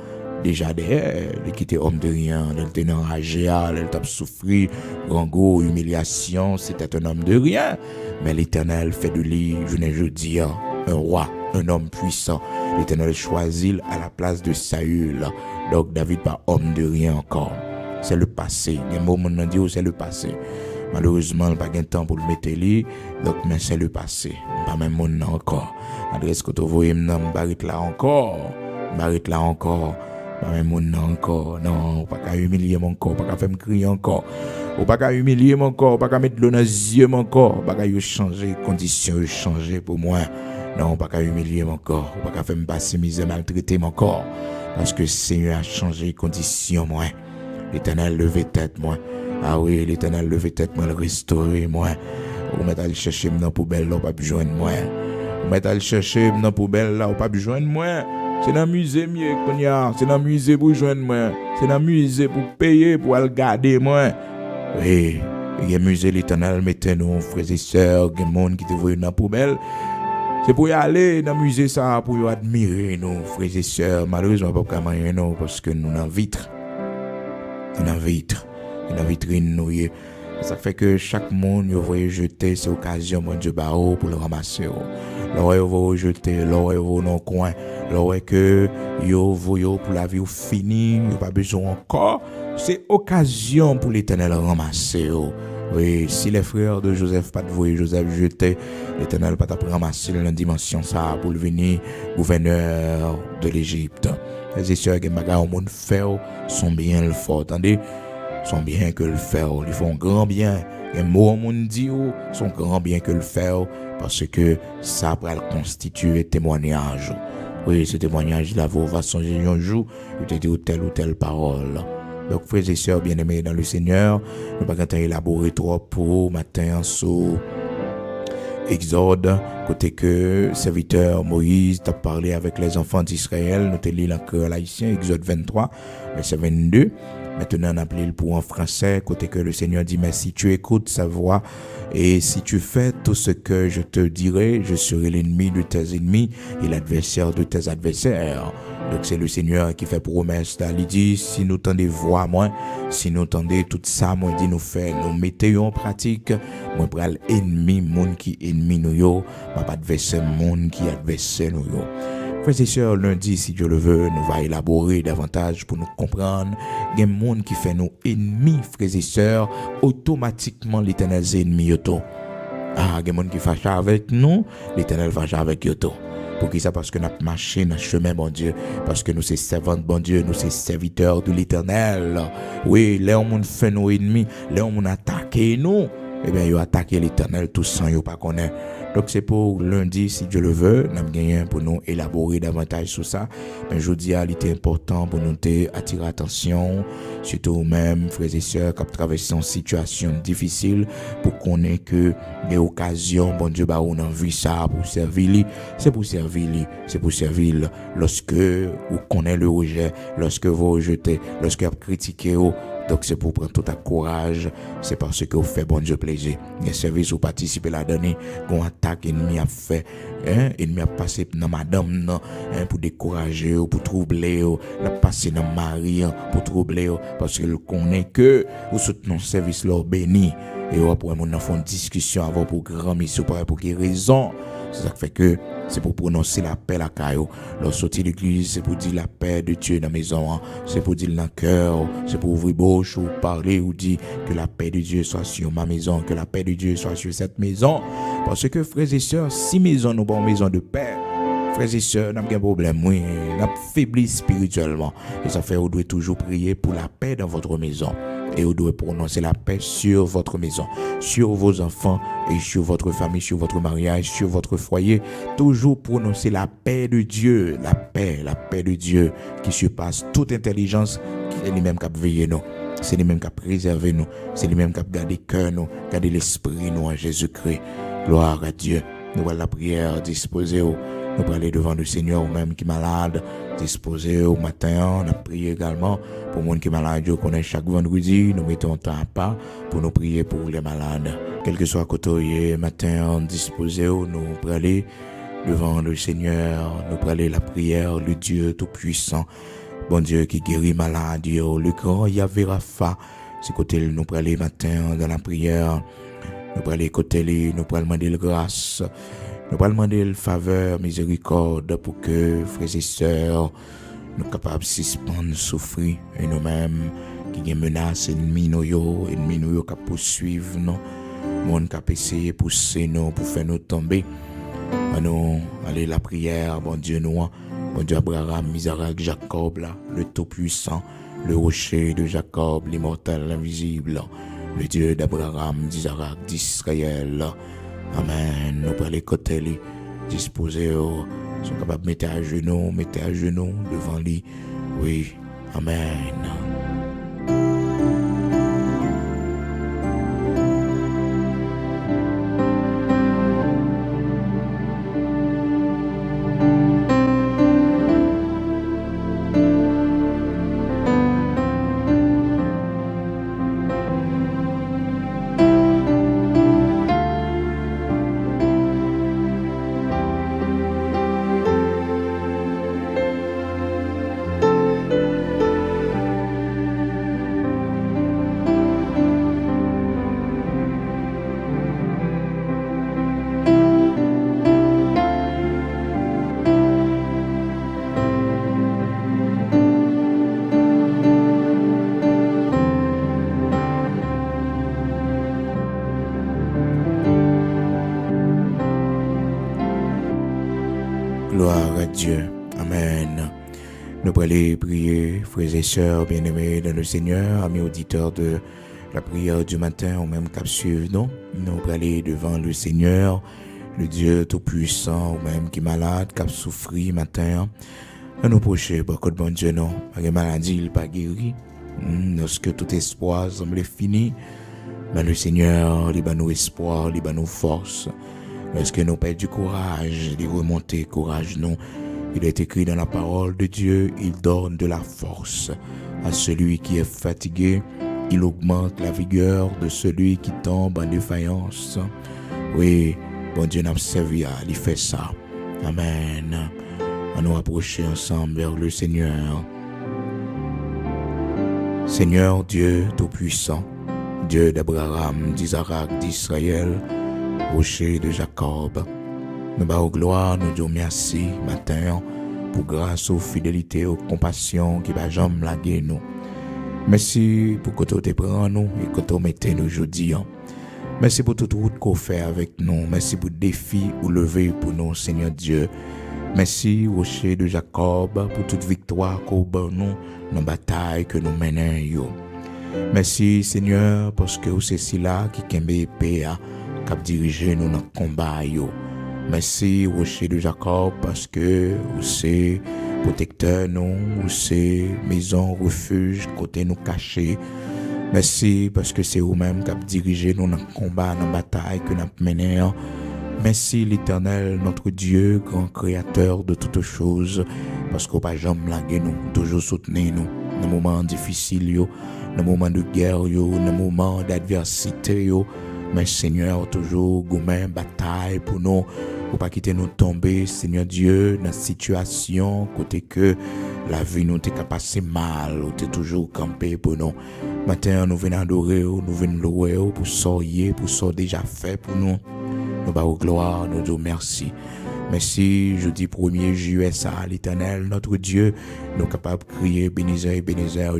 déjà derrière, il qui était homme de rien, il était enragé, il a souffert, grand goût, humiliation, c'était un homme de rien. Mais l'Éternel fait de lui, je ne dis un roi, un homme puissant. L'Éternel choisit à la place de Saül. Donc David pas homme de rien encore. C'est le passé. Les mots m'ont dit c'est le passé. Malheureusement, il n'y a pas de temps pour le mettre là. Donc, mais c'est le passé. Pas même mon nom encore. Adresse que tu vois, je m'arrête là encore. Pas même mon nom encore. Non, pas qu'à humilier mon corps. Pas qu'à faire me crier encore. Ou pas qu'à humilier mon corps. Pas qu'à mettre l'eau dans les yeux mon corps. Pas qu'à changer conditions, changer pour moi. Non, pas qu'à humilier mon corps. Pas qu'à faire me passer misère, maltraiter mon corps. Parce que le Seigneur a changé conditions, moi. L'Éternel levé tête, moi. Ah oui, l'Éternel levé tête, moi, le restaurer, moi. Ou mettre aller chercher dans la poubelle, là, pas joindre moi. Mais t'as le chercher dans la poubelle là, ou pas besoin de moi. C'est dans le musée mieux qu'on y a. C'est dans le musée pour joindre moi. C'est dans le musée pour payer, pour aller garder moi. Oui, il y a un musée l'Éternel, mettez nous, frères et sœurs, il y a des gens qui te voient dans la poubelle. C'est pour y aller dans le musée ça, pour y admirer nous, frères et sœurs. Malheureusement, pas comme nous, parce que nous dans vitre. Nous dans vitre. Nous dans vitrine, nous. Ça fait que chaque monde, vous voyez jeter, c'est occasion, mon Dieu, pour le ramasser. Là, vous voyez jeter, là, vous voyez dans le coin. Là, vous voyez que vous voyez pour la vie finie, vous n'avez pas besoin encore. C'est occasion pour l'Éternel ramasser. Oui, si les frères de Joseph pas de voyer Joseph jeter, l'Éternel pas t'a ramasser dans la dimension ça pour venir gouverneur de l'Égypte. Les sœurs que bagarre au monde faire sont bien le fort, attendez, sont bien que le faire, ils font grand bien. Les mots au monde dit sont grand bien que le faire parce que ça va constituer témoignage. Oui, ce témoignage là va songer un jour, il te dit telle ou telle parole. Donc, frères et sœurs bien-aimés dans le Seigneur, nous ne pouvons pas élaborer trop pour matin sur Exode, côté que serviteur Moïse t'a parlé avec les enfants d'Israël, nous te lisons encore l'haïtien, Exode 23, verset 22. Maintenant, on appelle pour en français, côté que le Seigneur dit, mais si tu écoutes sa voix et si tu fais tout ce que je te dirai, je serai l'ennemi de tes ennemis et l'adversaire de tes adversaires. Donc c'est le Seigneur qui fait promesse là. Il dit, si nous tendez voix moi, si nous tendez tout ça, moi dit nous fait, nous mettons en pratique, moi pral ennemi, monde qui ennemi nous yo, pas adversaire, monde qui adversaire nous yo. Frères et sœurs, lundi, si Dieu le veut, nous va élaborer davantage pour nous comprendre. Il y a des gens qui fait nous ennemis, frères et sœurs, automatiquement l'Éternel est ennemi yoto. Ah, il y a des gens qui fâchent avec nous, l'Éternel fâche avec yoto. Pour qui ça? Parce que nous avons marché dans le chemin, bon Dieu. Parce que nous sommes servants de bon Dieu, nous sommes serviteurs de l'Éternel. Oui, les gens qui fait nos ennemis, les gens qui attaquent nous, eh bien, ils ont attaqué l'Éternel tout sans ils pas connaître. Donc c'est pour lundi, si Dieu le veut, nous avons gagné pour nous élaborer davantage sur ça. Mais je dis, il était important pour nous attirer l'attention, surtout même, frères et sœurs, qui traversent une situation difficile, pour qu'on ait que des occasions, bon Dieu, on a vu ça pour servir, c'est pour servir, lorsque vous connaissez le rejet, lorsque vous rejetez, lorsque vous critiquez, donc c'est pour prendre tout à courage, c'est parce que vous faites bon Dieu plaisir. Les services où participez la dernière, qu'on attaque, ennemi a fait, ennemi a passé dans madame, pour décourager, pour troubler, la passé dans mari, pour troubler, parce que connaît que vous soutenez le service leur béni. Et après, on a fait une discussion avant pour grand mission, pour quelle raison. C'est ça qui fait que c'est pour prononcer la paix la caillou. Lorsque sortir de l'église, c'est pour dire la paix de Dieu dans la maison. C'est pour dire dans le cœur. C'est pour ouvrir bouche ou parler ou dire que la paix de Dieu soit sur ma maison. Que la paix de Dieu soit sur cette maison. Parce que frères et sœurs, si maison nous avons maison de paix, frères et sœurs, nous avons un problème, oui, nous avons faibli spirituellement. Et ça fait que vous devez toujours prier pour la paix dans votre maison. Et vous devez prononcer la paix sur votre maison, sur vos enfants et sur votre famille, sur votre mariage, sur votre foyer. Toujours prononcer la paix de Dieu, la paix de Dieu qui surpasse toute intelligence. C'est lui-même qui a veillé nous, c'est lui-même qui a préservé nous, c'est lui-même qui a gardé le cœur nous, gardé l'esprit nous en Jésus-Christ. Gloire à Dieu. Nous voilà la prière disposée. Nous allons aller devant le Seigneur, ou même qui est malade, disposé au matin. On a prié également pour les gens qui sont malades. On connaît chaque vendredi, nous mettons un temps à part pour nous prier pour les malades. Quel que soit côté matin, disposé, nous allons aller devant le Seigneur, nous allons aller la prière, le Dieu Tout-Puissant, bon Dieu qui guérit malade, le grand Yahvé Rapha. C'est côté nous allons aller matin dans la prière, nous allons aller côté nous allons demander la grâce. Nous allons demander la faveur, miséricorde pour que frères et sœurs nous capables de suspendre, souffrir et nous-mêmes qui menacent ennemis nous qui poursuivent nous, monde qui essayer de pousser nous pour faire nous tomber. Nous aller la prière, bon Dieu nous, bon Dieu Abraham, Isaac, Jacob là, le Tout-Puissant, le rocher de Jacob, l'immortel, l'invisible, le Dieu d'Abraham, d'Isaac, d'Israël. Amen. Nous pour les côtés, disposer, sont capables de mettre à genoux devant lui. Oui. Amen. Dieu. Amen. Nous allons prier, frères et sœurs bien-aimés dans le Seigneur, amis auditeurs de la prière du matin, ou même cap suivre, non? Nous allons aller devant le Seigneur, le Dieu Tout-Puissant, ou même qui est malade, cap souffrir matin. Nous procher, beaucoup de bon Dieu, non? Pas de maladie, il n'est pas guéri. Lorsque tout espoir semble fini, mais le Seigneur, il va nous espoir, il va nous force. Lorsque nous perdons du courage, il remonter courage, non? Il est écrit dans la parole de Dieu, il donne de la force à celui qui est fatigué. Il augmente la vigueur de celui qui tombe en défaillance. Oui, bon Dieu n'a pas servi à lui faire ça. Amen. On nous approcher ensemble vers le Seigneur. Seigneur Dieu Tout-Puissant, Dieu d'Abraham, d'Isaac, d'Israël, rocher de Jacob, nous bas gloire, nous disons merci matin pour grâce aux fidélités, aux compassions qui va jamais laguer nous. Merci pour que tu te prends nous et que tu mettes nous aujourd'hui. Merci pour toute route qu'on fait avec nous. Merci pour le défi ou lever pour nous, Seigneur Dieu. Merci, rocher de Jacob, pour toute victoire qu'on bat nous dans la bataille que nous menons. Merci, Seigneur, parce que c'est là qui kembe épée qui a dirigé nous dans le combat. Merci, rocher de Jacob, parce que c'est protecteur nous, c'est maison, refuge, côté nous caché. Merci, parce que c'est vous-même qui a dirigé nous dans le combat, dans la bataille que nous menons. Merci l'Éternel, notre Dieu, grand créateur de toutes choses, parce qu'on pas jamais laguer nous, toujours soutenir nous dans les moments difficiles, dans les moments de guerre, dans les moments d'adversité. Mais Seigneur, toujours gourmand bataille pour nous, pour pas quitter nous tomber, Seigneur Dieu, dans la situation, côté que la vie nous t'est passé mal, ou t'es toujours campé pour nous. Maintenant, nous venons adorer, nous venons louer pour sortir, pour ce déjà fait pour nous. Nous bas gloire, nous disons merci. Merci, jeudi 1er juillet, à l'Éternel, notre Dieu, nous sommes capables de crier Bénézer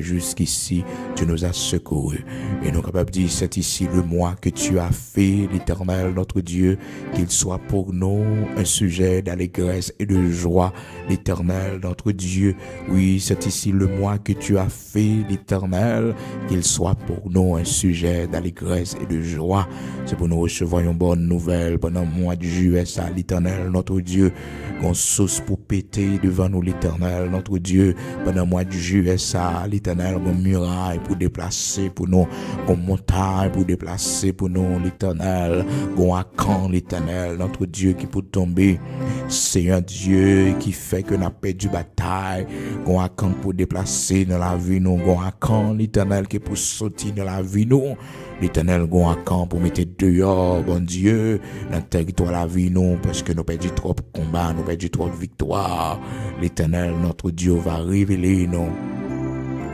jusqu'ici, tu nous as secourus. Et nous sommes capables de dire, c'est ici le mois que tu as fait, l'Éternel, notre Dieu, qu'il soit pour nous un sujet d'allégresse et de joie, l'Éternel, notre Dieu. Oui, c'est ici le mois que tu as fait, l'Éternel, qu'il soit pour nous un sujet d'allégresse et de joie. C'est pour nous recevoir une bonne nouvelle pendant le mois de juillet, à l'Éternel, notre Dieu, qu'on sauce pour péter devant nous, l'Éternel, notre Dieu, pendant le mois de juillet, ça, l'Éternel, qu'on muraille pour déplacer pour nous, qu'on montagne pour déplacer pour nous, l'Éternel, qu'on accant, l'Éternel, notre Dieu, qui peut tomber, c'est un Dieu qui fait que nous avons perdu bataille, qu'on accant pour déplacer dans la vie, nous, qu'on accant, l'Éternel, qui peut sortir dans la vie, nous, l'Éternel, qu'on accant pour mettre dehors, bon Dieu, dans le territoire la vie, nous, parce que nous perdu trop de combats, nous perdu trop de victoires. L'Éternel, notre Dieu, va révéler nous.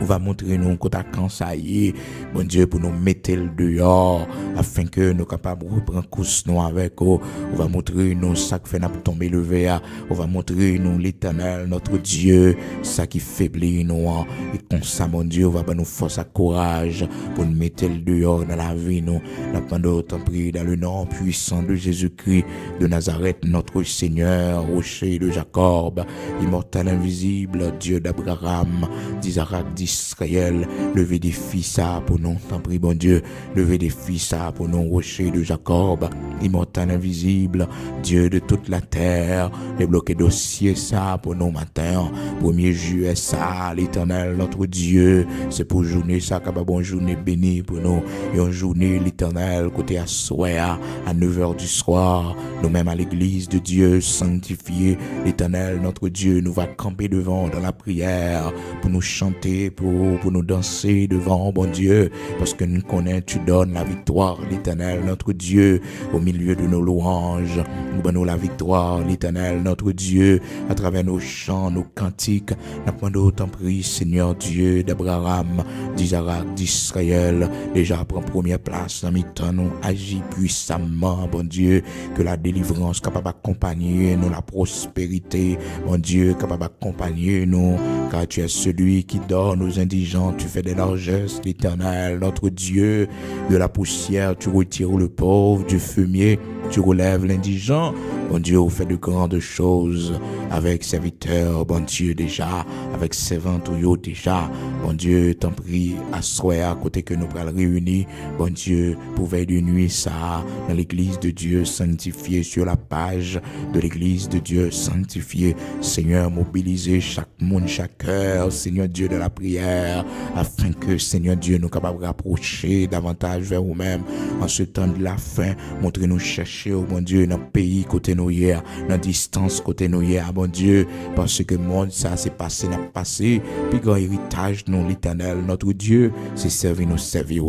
On va montrer nous quand ça y est, bon Dieu, pour nous mettre le dehors, afin que nous capables de reprendre course nous avec eux. On va montrer nous ça qui fait nous tomber le verre. On va montrer nous l'Éternel, notre Dieu, ça qui faiblit nous. Et comme ça, mon Dieu, on va nous force à courage pour nous mettre le dehors dans la vie, nous. Nous pendant temps pris dans le nom puissant de Jésus-Christ de Nazareth, notre Seigneur, rocher de Jacob, immortel invisible, Dieu d'Abraham, d'Isaac, d'Israël, levez des fils pour nous, t'en prie bon Dieu, levez des fils pour nous, rocher de Jacob, immortel invisible, Dieu de toute la terre, débloquez dossier ça pour nous matin, 1er juillet ça, l'Éternel notre Dieu, c'est pour journée ça, capable une journée bénie pour nous, et une journée l'Éternel côté à soir, à 9h du soir, nous-mêmes à l'église de Dieu sanctifié, l'Éternel notre Dieu, nous va camper devant dans la prière, pour nous chanter, pour nous danser devant bon Dieu, parce que nous connaissons, tu donnes la victoire, l'Éternel, notre Dieu, au milieu de nos louanges, nous donnons la victoire, l'Éternel, notre Dieu, à travers nos chants, nos cantiques, nous prenons autant pris, Seigneur Dieu, d'Abraham, d'Isaac, d'Israël, déjà prend première place, dans mi-temps, nous agis puissamment, bon Dieu, que la délivrance capable d'accompagner nous, la prospérité, bon Dieu, capable d'accompagner nous, car tu es celui qui donne aux indigents, tu fais des largesses, l'Éternel, notre Dieu, de la poussière, tu retires le pauvre, du fumier, tu relèves l'indigent, Bon Dieu, vous faites de grandes choses avec serviteurs, bon Dieu, déjà, avec servants déjà. Bon Dieu, t'en prie, assois à côté que nous pourrons réunir, bon Dieu, pour veiller de nuit ça, dans l'église de Dieu sanctifiée, sur la page de l'église de Dieu sanctifiée. Seigneur, mobilisez chaque monde, chaque cœur, Seigneur Dieu, de la prière, afin que, Seigneur Dieu, nous capables de rapprocher davantage vers vous-même en ce temps de la fin. Montrez-nous chercher, oh mon Dieu, dans le pays côté nous hier, dans la distance côté nous hier, bon Dieu, parce que le monde, ça, c'est passé, n'a passé, puis grand héritage, nous, l'Éternel, notre Dieu, c'est servir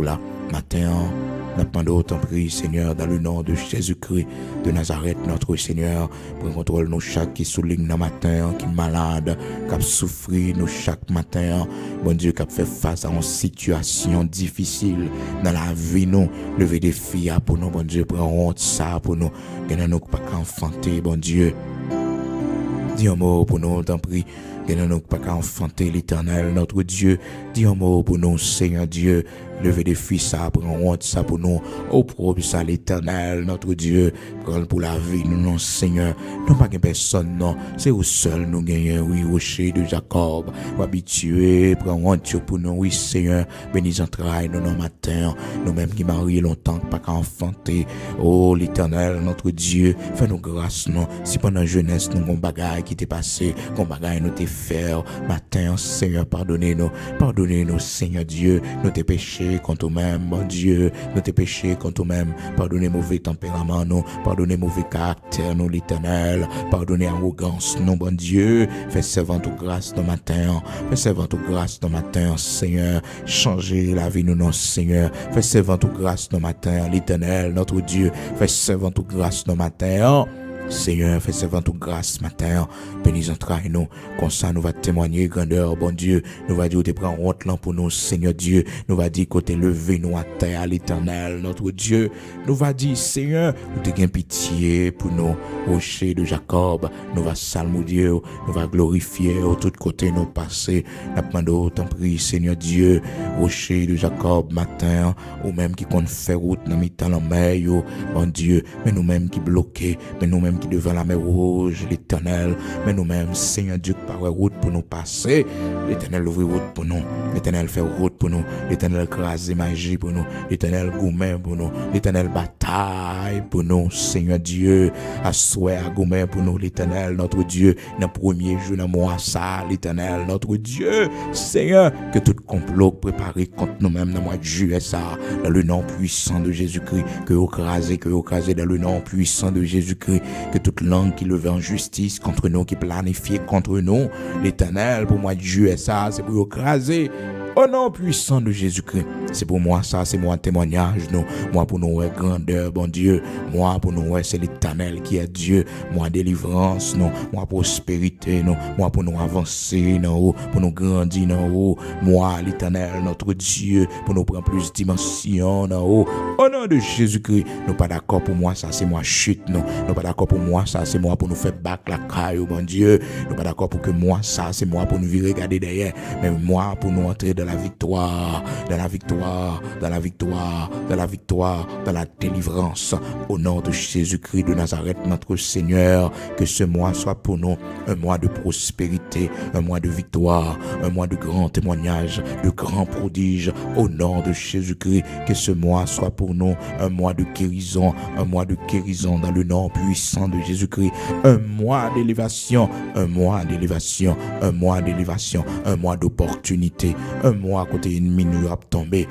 là. Matin, nous demandons autant prie, Seigneur, dans le nom de Jésus-Christ de Nazareth, notre Seigneur, pour contrôle nous chaque qui souligne le matin, qui est malade, qui a souffert nous chaque matin, bon Dieu, qui a fait face à une situation difficile dans la vie, nous, lever des filles pour nous, bon Dieu, prendre honte ça pour nous, que nous pas qu'enfanter, bon Dieu. Dis un mot pour nous, t'en prie. Que nous pas qu'à enfanter l'Éternel, notre Dieu. Dis un mot pour nous, Seigneur Dieu. Lever des fils, ça, prendre honte, ça pour nous. Au propre, ça, l'Éternel, notre Dieu. Prendre pour la vie, nous, non, Seigneur. Nous pas qu'une personne, non. C'est vous seul, nous gagnons, oui, rocher de Jacob. Habitué, prendre honte pour nous, oui, Seigneur. Bénis entrailles, nous, non, matin. Nous-mêmes qui mariés longtemps, pas qu'à enfanter. Oh, l'Éternel, notre Dieu. Fais-nous grâce, non. Si pendant la jeunesse, nous, avons bagaille qui t'est passé, qu'on bagaille nous t'est fait, matin, Seigneur, pardonnez-nous, Seigneur Dieu, nous t'es péchés contre nous-mêmes, mon Dieu, nous t'es péchés contre nous-mêmes, pardonnez mauvais tempérament, nous, pardonnez mauvais caractère, nous, l'Éternel, pardonnez arrogance, nous, bon Dieu, fais servant ou grâce dans matin, fais servant ou grâce dans matin, Seigneur, changez la vie, nous, non, Seigneur, fais servant ou grâce dans matin, l'Éternel, notre Dieu, fais servant ou grâce dans matin, Seigneur, fais servant toute grâce matin, bénis entrailles nous, comme ça nous va témoigner grandeur, bon Dieu, nous va dire, tu prends honte là pour nous, Seigneur Dieu, nous va dire, côté levé nous à terre, à l'Éternel, notre Dieu, nous va dire, Seigneur, nous te gain pitié pour nous, rocher de Jacob, nous va salmodier, nous va glorifier, au tout côté nous passer, nous demandons, t'en prie, Seigneur Dieu, rocher de Jacob matin, ou même qui compte faire route dans mi-temps la mer, bon Dieu, mais nous-mêmes qui bloqués, mais nous-mêmes qui devant la mer rouge, l'Éternel, mais nous-mêmes, Seigneur Dieu, par route pour nous passer, l'Éternel ouvre route pour nous, l'Éternel fait route pour nous, l'Éternel crase magie pour nous, l'Éternel gourmet pour nous, l'Éternel bataille pour nous, Seigneur Dieu, assoit à gourmet pour nous, l'Éternel, notre Dieu, dans le premier jour, dans le mois, ça, l'Éternel, notre Dieu, Seigneur, que tout complot préparé contre nous-mêmes, dans le mois de juillet, ça, dans le nom puissant de Jésus-Christ, que vous crasez dans le nom puissant de Jésus-Christ, que toute langue qui levait en justice contre nous, qui planifiait contre nous, l'Éternel, pour moi, Dieu est ça, c'est pour écraser. Au nom puissant de Jésus-Christ, c'est pour moi ça, c'est moi témoignage, non. Moi pour nous, ouais, grandeur, bon Dieu. Moi pour nous, ouais, c'est l'Éternel qui est Dieu. Moi, délivrance, non. Moi, prospérité, non. Moi pour nous avancer, non. Pour nous grandir, non. Moi, l'Éternel, notre Dieu, pour nous prendre plus de dimension, non. Au nom de Jésus-Christ, nous pas d'accord pour moi, ça, c'est moi chute, non. Nous pas d'accord pour moi, ça, c'est moi pour nous faire back la caille, bon Dieu. Nous pas d'accord pour que moi, ça, c'est moi pour nous virer, regarder derrière. Mais moi, pour nous entrer dans la victoire, dans la victoire, dans la victoire, dans la victoire, dans la délivrance. Au nom de Jésus-Christ de Nazareth, notre Seigneur, que ce mois soit pour nous un mois de prospérité, un mois de victoire, un mois de grands témoignages, de grands prodiges. Au nom de Jésus-Christ, que ce mois soit pour nous un mois de guérison dans le nom puissant de Jésus-Christ. Un mois d'élévation, un mois d'élévation, un mois d'élévation, un mois d'opportunité, un mois côté ennemi nous a tombé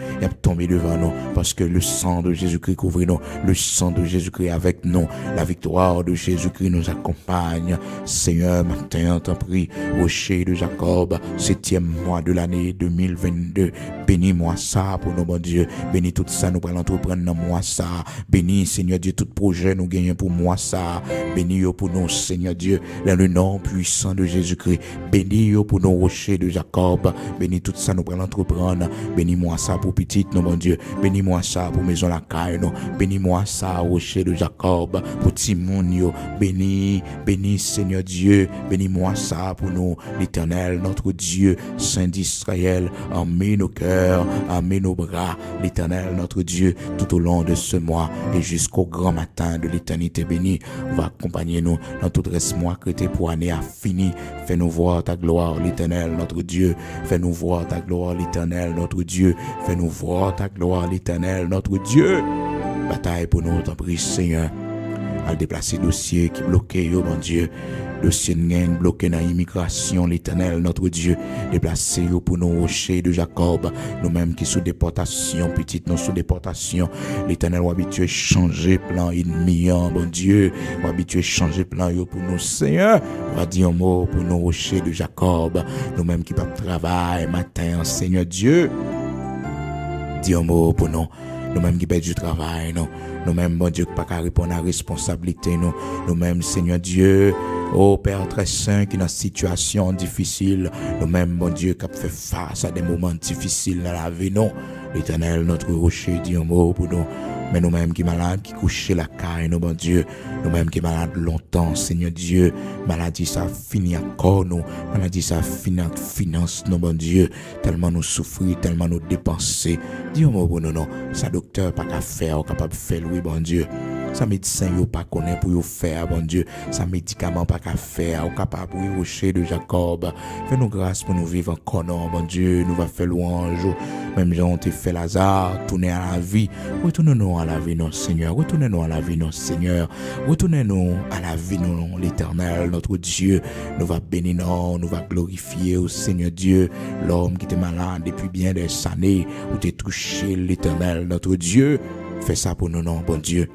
devant nous parce que le sang de Jésus-Christ couvre nous, le sang de Jésus-Christ avec nous, la victoire de Jésus-Christ nous accompagne. Seigneur, matin, t'en prie, rocher de Jacob, 7e mois de l'année 2022, bénis-moi ça pour nous, bon Dieu, bénis tout ça, nous allons entreprendre dans moi ça, bénis, Seigneur Dieu, tout projet nous gagnons pour moi ça, bénis pour nous, Seigneur Dieu, dans le nom puissant de Jésus-Christ, bénis pour nous, rocher de Jacob, bénis tout ça, nous pour l'entreprendre. Bénis-moi ça pour petite, non, bon Dieu. Bénis-moi ça pour maison la caille, non. Bénis-moi ça, rocher de Jacob, pour Timoun, yo. Bénis, Seigneur Dieu. Bénis-moi ça pour nous, l'Éternel, notre Dieu, Saint d'Israël. Emmène nos cœurs, emmène nos bras, l'Éternel, notre Dieu, tout au long de ce mois et jusqu'au grand matin de l'éternité bénie. Va accompagner nous dans tout reste mois que tes pour année a fini. Fais-nous voir ta gloire, l'Éternel, notre Dieu. Fais-nous voir ta gloire, l'Éternel, notre Dieu. Fais-nous voir ta gloire, l'Éternel, notre Dieu. Bataille pour nous, t'en prie, Seigneur. À déplacer dossier qui bloqué, oh mon Dieu. Dossier de gang bloqué dans l'immigration, l'Éternel, notre Dieu. Déplacer pour nos rochers de Jacob. Nous-mêmes qui sous déportation, petite nous sous déportation. L'Éternel, ou habitué changer plan ennemi, bon Dieu. Ou habitué changer plan pour nous, Seigneur. On va dire un mot pour nos rochers de Jacob. Nous-mêmes qui pas travail matin, Seigneur Dieu. Dis un mot pour nous. Nous-mêmes qui perdons du travail, non. Nous-mêmes, bon Dieu, qui pas qu'à répondre à la responsabilité, non. Nous-mêmes, Seigneur Dieu, oh Père très saint, qui est dans une situation difficile. Nous-mêmes, bon Dieu, qui a fait face à des moments difficiles dans la vie, non. L'Éternel, notre rocher, dit un mot pour nous. Mais nous-mêmes qui malades, qui couchent la caille, nous, bon Dieu. Nous-mêmes qui malades longtemps, Seigneur Dieu. Maladie, ça finit encore, nous. Maladie, ça finit en finance, nous, bon Dieu. Tellement nous souffrir, tellement nous dépenser. Dis un mot pour nous, non. Ça docteur, pas qu'à faire, capable de faire, oui, bon Dieu. Ça médecin, yo pas connaît pour yo faire, bon Dieu. Ça médicament, pas qu'à faire, ou capable pour rocher de Jacob. Fais-nous grâce pour nous vivre encore, non, bon Dieu. Nous va faire louange. Même gens ont fait Lazare, tourner à la vie. Retournez-nous à la vie, non, Seigneur. Retournez-nous à la vie, non, Seigneur. Retournez-nous à la vie, non, l'Éternel, notre Dieu. Nous va bénir, non, nous va glorifier au Seigneur Dieu. L'homme qui était malade depuis bien des années, où t'es touché, l'Éternel, notre Dieu. Fais ça pour nous, non, bon Dieu.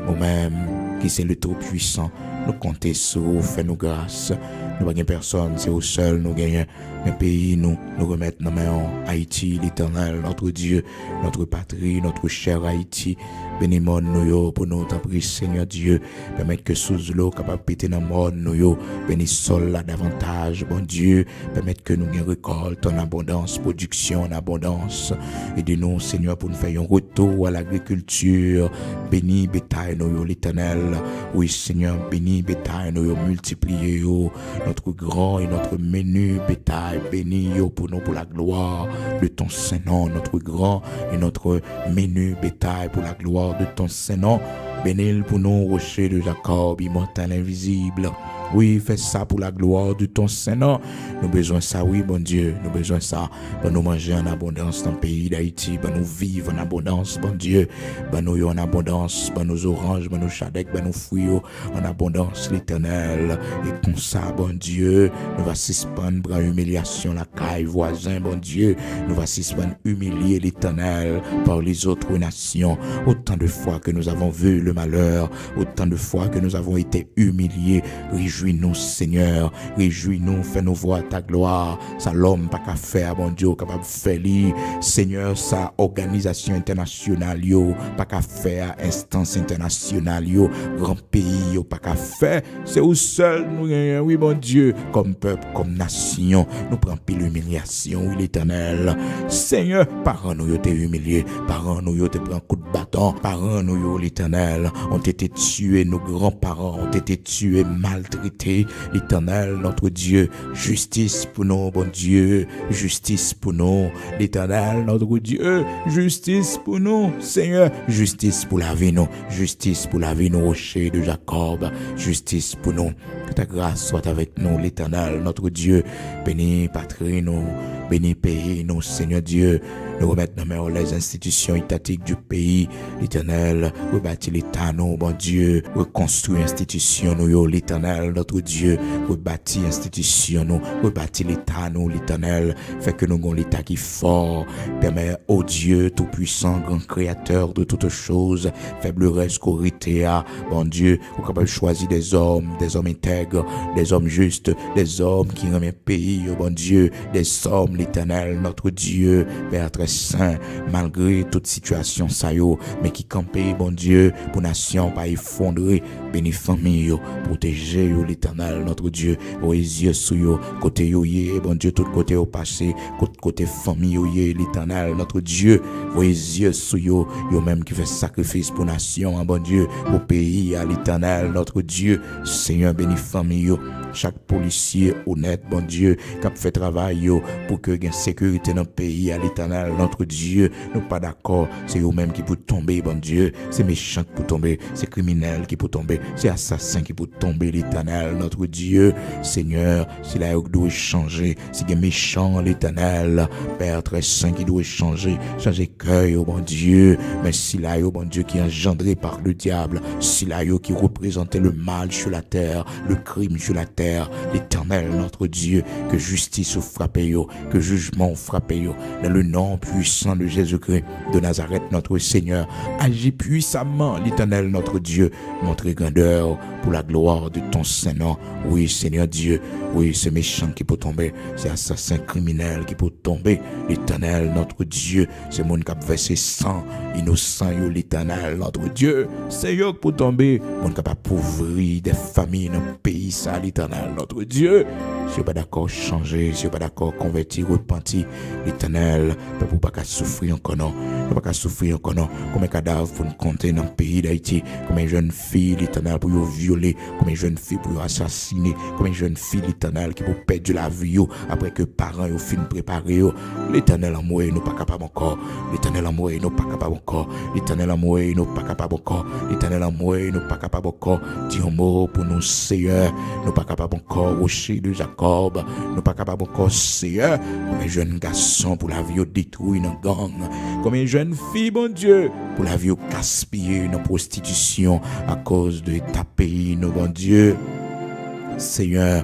Nous-mêmes, qui c'est le Tout-Puissant, nous comptons sur vous, fais-nous grâce. Nous n'avons personne, c'est au seul, nous gagnons un pays, nous remettons dans main Haïti, l'Éternel, notre Dieu, notre patrie, notre cher Haïti. Bénis-moi nous pour nous t'en prie, Seigneur Dieu. Permettre que sous l'eau capable de péter dans le monde nous bénis sol là davantage, bon Dieu. Permettre que nous ayons récolte en abondance, production en abondance. Aidez-nous, Seigneur, pour nous faire un retour à l'agriculture. Bénis bétail nous, l'Éternel. Oui, Seigneur, bénis bétail nous, multipliez notre grand et notre menu bétail. Bénis pour nous, pour la gloire de ton Saint-Nom, notre grand et notre menu bétail pour la gloire de ton Saint-Nom. Bénis pour nous, rocher de Jacob, immortel, invisible. Oui, fais ça pour la gloire de ton Saint-Nom. Nous besoin ça, oui, bon Dieu. Nous besoin ça. Ben nous manger en abondance dans le pays d'Haïti. Ben nous vivre en abondance, bon Dieu. Ben nous en abondance. Ben nos oranges, ben nos chadek, ben nos fruits en abondance, l'Éternel. Et comme ça, bon Dieu, nous va suspendre pour humiliation la caille voisin, bon Dieu. Nous va suspendre humilier l'Éternel par les autres nations. Autant de fois que nous avons vu le malheur, autant de fois que nous avons été humiliés. Réjouis-nous, Seigneur. Réjouis-nous, fais-nous voir ta gloire. Ça l'homme pas qu'à faire, bon Dieu, capable de faire. Seigneur, sa organisation internationale, pas qu'à faire, instance internationale, grand pays, pas qu'à faire. C'est où seul nous gagnons, oui, bon Dieu, comme peuple, comme nation. Nous prenons pile l'humiliation, oui, l'Éternel. Seigneur, parents nous, t'es humilié. Parents nous, t'es pris un coup de bâton. Parents nous, l'Éternel, ont été tués. Nos grands-parents ont été tués, maltraités. L'Éternel, notre Dieu, justice pour nous, bon Dieu, justice pour nous. L'Éternel, notre Dieu, justice pour nous, Seigneur, justice pour la vie, nous, justice pour la vie, nous, rocher de Jacob, justice pour nous. Que ta grâce soit avec nous, l'Éternel, notre Dieu. Bénis patrie, nous, bénis pays, nous, Seigneur Dieu. Nous remettre dans main les institutions étatiques du pays, l'Éternel, rebâtir l'État, nous, bon Dieu, reconstruire l'institution, nous, l'Éternel, notre Dieu, rebâtir l'institution, nous, rebâtir l'État, nous, l'Éternel, fait que nous avons l'État qui est fort, permet au Dieu tout-puissant, grand créateur de toutes choses, faible rescorité, bon Dieu, vous capable de choisir des hommes intègres, des hommes justes, des hommes qui remettent pays, oh bon Dieu, des hommes, l'Éternel, notre Dieu, Père très saint, malgré toute situation, ça yo, mais qui campait, bon Dieu, pour nation, pas effondrer, béni famille, yo, protéger, yo, l'Éternel, notre Dieu, oh, yeux sous yo, côté yo, bon Dieu, tout côté au passé, côté famille, yo, l'Éternel, notre Dieu, oh, yeux sous yo, yo même qui fait sacrifice pour nation, bon Dieu, pour pays, à l'Éternel, notre Dieu, Seigneur, béni famille, yo, chaque policier honnête, bon Dieu, qui a fait travail yo, pour que y ait sécurité dans le pays, à l'Éternel, notre Dieu, nous pas d'accord, c'est eux-mêmes qui peut tomber, bon Dieu, c'est méchant qui peut tomber, c'est criminel qui peut tomber, c'est assassin qui peut tomber, l'Éternel, notre Dieu, Seigneur, si la doit changer, si y a méchant, l'Éternel, Père très saint qui doit changer cœur, bon Dieu, mais si la bon Dieu qui est engendré par le diable, si la qui représentait le mal sur la terre, le crime sur la terre, l'Éternel, notre Dieu, que justice frappe yo, que jugement frappe yo, dans le nom puissant de Jésus-Christ de Nazareth, notre Seigneur, agis puissamment, l'Éternel, notre Dieu, montre grandeur pour la gloire de ton Saint-Nom. Oui, Seigneur Dieu, oui, c'est méchant qui peut tomber, c'est assassin criminel qui peut tomber, l'Éternel, notre Dieu, c'est mon qui a versé sang, innocent, yo, l'Éternel, notre Dieu, c'est yo qui peut tomber, mon qui a appauvri des familles dans le pays, ça, l'Éternel, notre Dieu. Je suis pas d'accord changer, je suis pas d'accord convertir, repentir, l'Éternel, pour pas souffrir encore non, pas souffrir encore non, comme un cadavre pour nous compter dans le pays d'Haïti, comme une jeune fille, l'Éternel, pour nous violer, comme une jeune fille pour nous assassiner, comme une jeune fille, l'Éternel, qui pour perdre la vie, après que parents ont fini préparer, l'Éternel en moi, nous pas capable encore, l'Éternel en moi, nous pas capable encore, l'Éternel en moi, nous pas capable encore, l'Éternel en moi, nous pas capable encore, dis un mot pour nous, Seigneur, nous pas capable encore, rocher de Jacob, nous pas capable encore, Seigneur, comme un jeune garçon pour la vie détruit dans gang, comme une jeune fille, bon Dieu, pour la vie gaspillée dans prostitution à cause de ta pays, nos bon Dieu, Seigneur.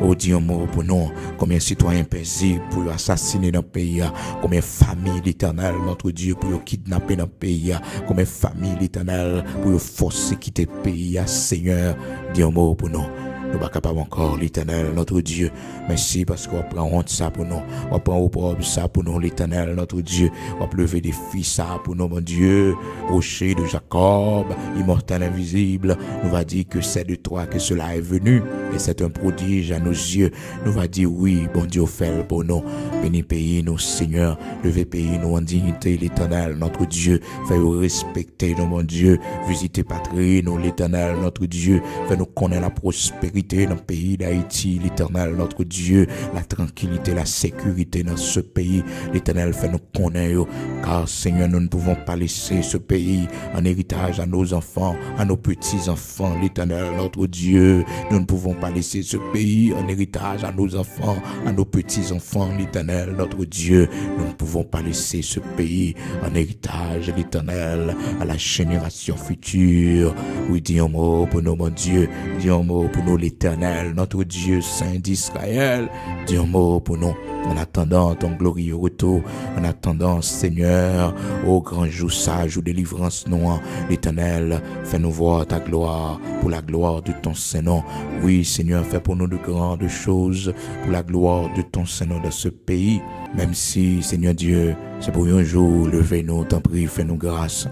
Oh Dieu mot pour nous, combien citoyens paisibles pour assassiner dans le pays, combien familles l'Éternel, notre Dieu, pour kidnapper dans le pays, combien familles l'Éternel, pour forcer quitter le pays, Seigneur, Dieu mot pour nous. Nous ne sommes pas capables encore, l'Éternel, notre Dieu. Merci parce qu'on prend honte ça pour nous. On prend au propre ça pour nous, l'Éternel, notre Dieu. On lever des filles ça pour nous, mon Dieu. Rocher de Jacob, immortel, invisible. Nous va dire que c'est de toi que cela est venu. Et c'est un prodige à nos yeux. Nous va dire oui, bon Dieu, fait pour nous. Béni pays, nous, Seigneur. Levez pays, nous, en dignité, l'Éternel, notre Dieu. Fais-nous respecter, nous, mon Dieu. Visiter patrie, nous, l'Éternel, notre Dieu. Fais-nous connaître la prospérité dans le pays d'Haïti, l'Éternel, notre Dieu, la tranquillité, la sécurité dans ce pays. L'Éternel fait nous connaître, car Seigneur, nous ne pouvons pas laisser ce pays en héritage à nos enfants, à nos petits-enfants. L'Éternel, notre Dieu, nous ne pouvons pas laisser ce pays en héritage à nos enfants, à nos petits-enfants. L'Éternel, notre Dieu, nous ne pouvons pas laisser ce pays en héritage, l'Éternel, à la génération future. Oui, dis un mot pour nous, mon Dieu, dis un mot pour nous, l'Éternel, notre Dieu saint d'Israël, dis un mot pour nous, en attendant ton glorieux retour, en attendant, Seigneur, au grand jour sage ou délivrance noire, l'Éternel, fais-nous voir ta gloire, pour la gloire de ton Saint-Nom. Oui, Seigneur, fais pour nous de grandes choses, pour la gloire de ton Saint-Nom dans ce pays, même si, Seigneur Dieu, c'est pour un jour, levez-nous, t'en prie, fais-nous grâce,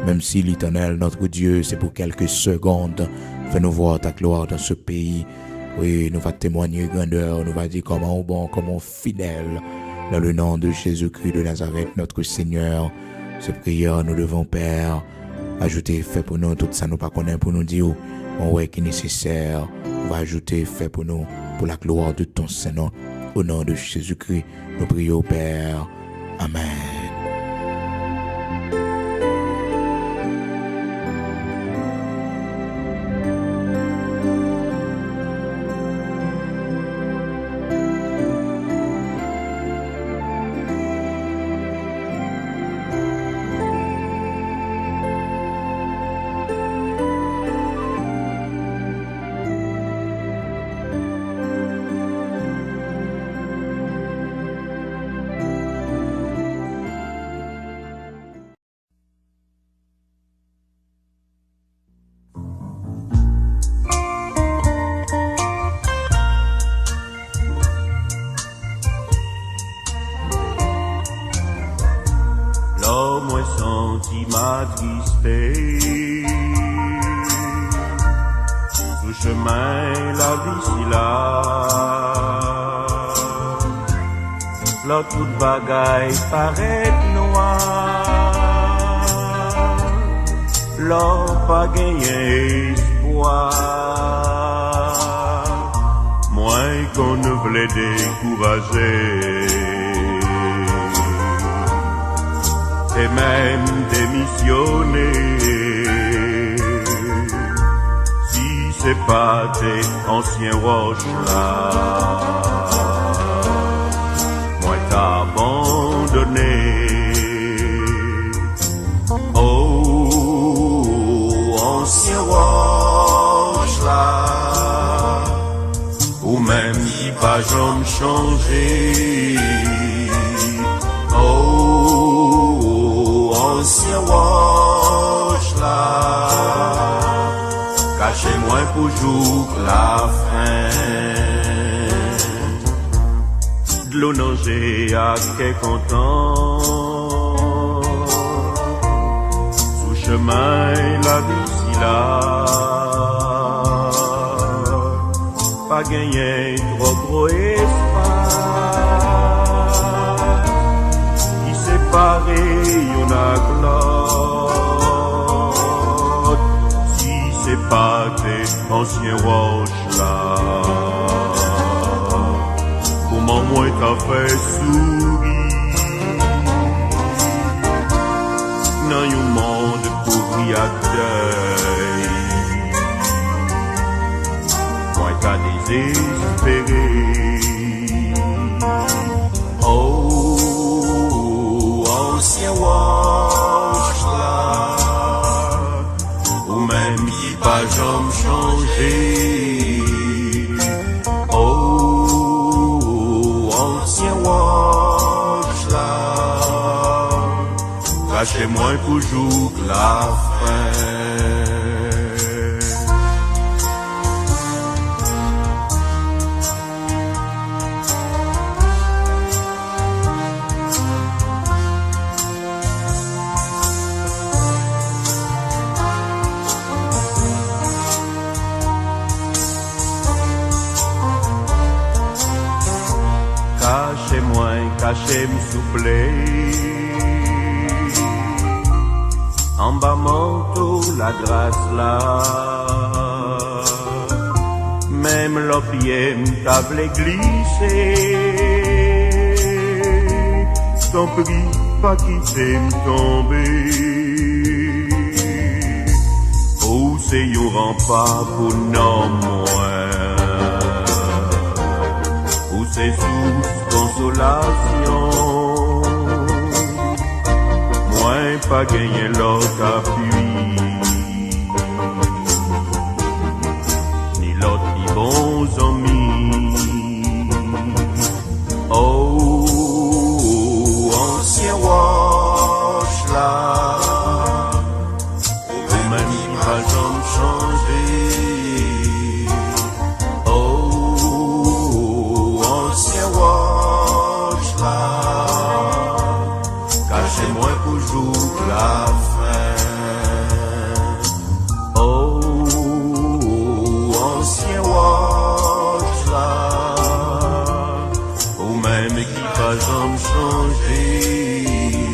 même si l'Éternel, notre Dieu, c'est pour quelques secondes, fais-nous voir ta gloire dans ce pays. Oui, nous va témoigner grandeur, nous va dire comment bon, comment fidèle, dans le nom de Jésus-Christ de Nazareth, notre Seigneur. Ce prière, nous devons, Père, ajouter fait pour nous, tout ça nous pas connaître pour nous dire, on ouais qui est nécessaire, on va ajouter fait pour nous, pour la gloire de ton Saint-Nom. Au nom de Jésus-Christ, nous prions, Père. Amen. moi senti m'attrister. Sous chemin la vie si là, là toute bagaille paraît noire, là pas gagné espoir, moins qu'on ne voulait décourager. Et même démissionner, si c'est pas des anciens roches là, moi t'abandonné. Oh, anciens roches là, ou même si pas j'en changer. Ancien roche là, cachez-moi pour jour la fin. De l'eau nager à qu'est content, sous chemin la vie si là, pas gagné trop gros espace, qui séparé y'en a glotte, si c'est pas des anciens roches là, comment moi t'as fait sourire dans un monde pourri à deuil, moi t'as désespéré. Ancien wash là, ou même qui pas jamais changé. Oh, ancien wash là, cachez-moi pour jour la fin. Cachez-moi, cachez-moi souffler. En bas manteau, la grâce là. Même l'opier m'table glissé. T'en prie, pas quitter m'tomber. Oh, c'est yon rempart pour non moins. Où c'est sous consolation, moins pas gagner l'autre appui, ni l'autre ni bons amis. Oh, ancien wash là, ou même qui va jamais changer. Cachez-moi pour jour la fin. Oh, ancien watch là, ou même qui va jamais changer.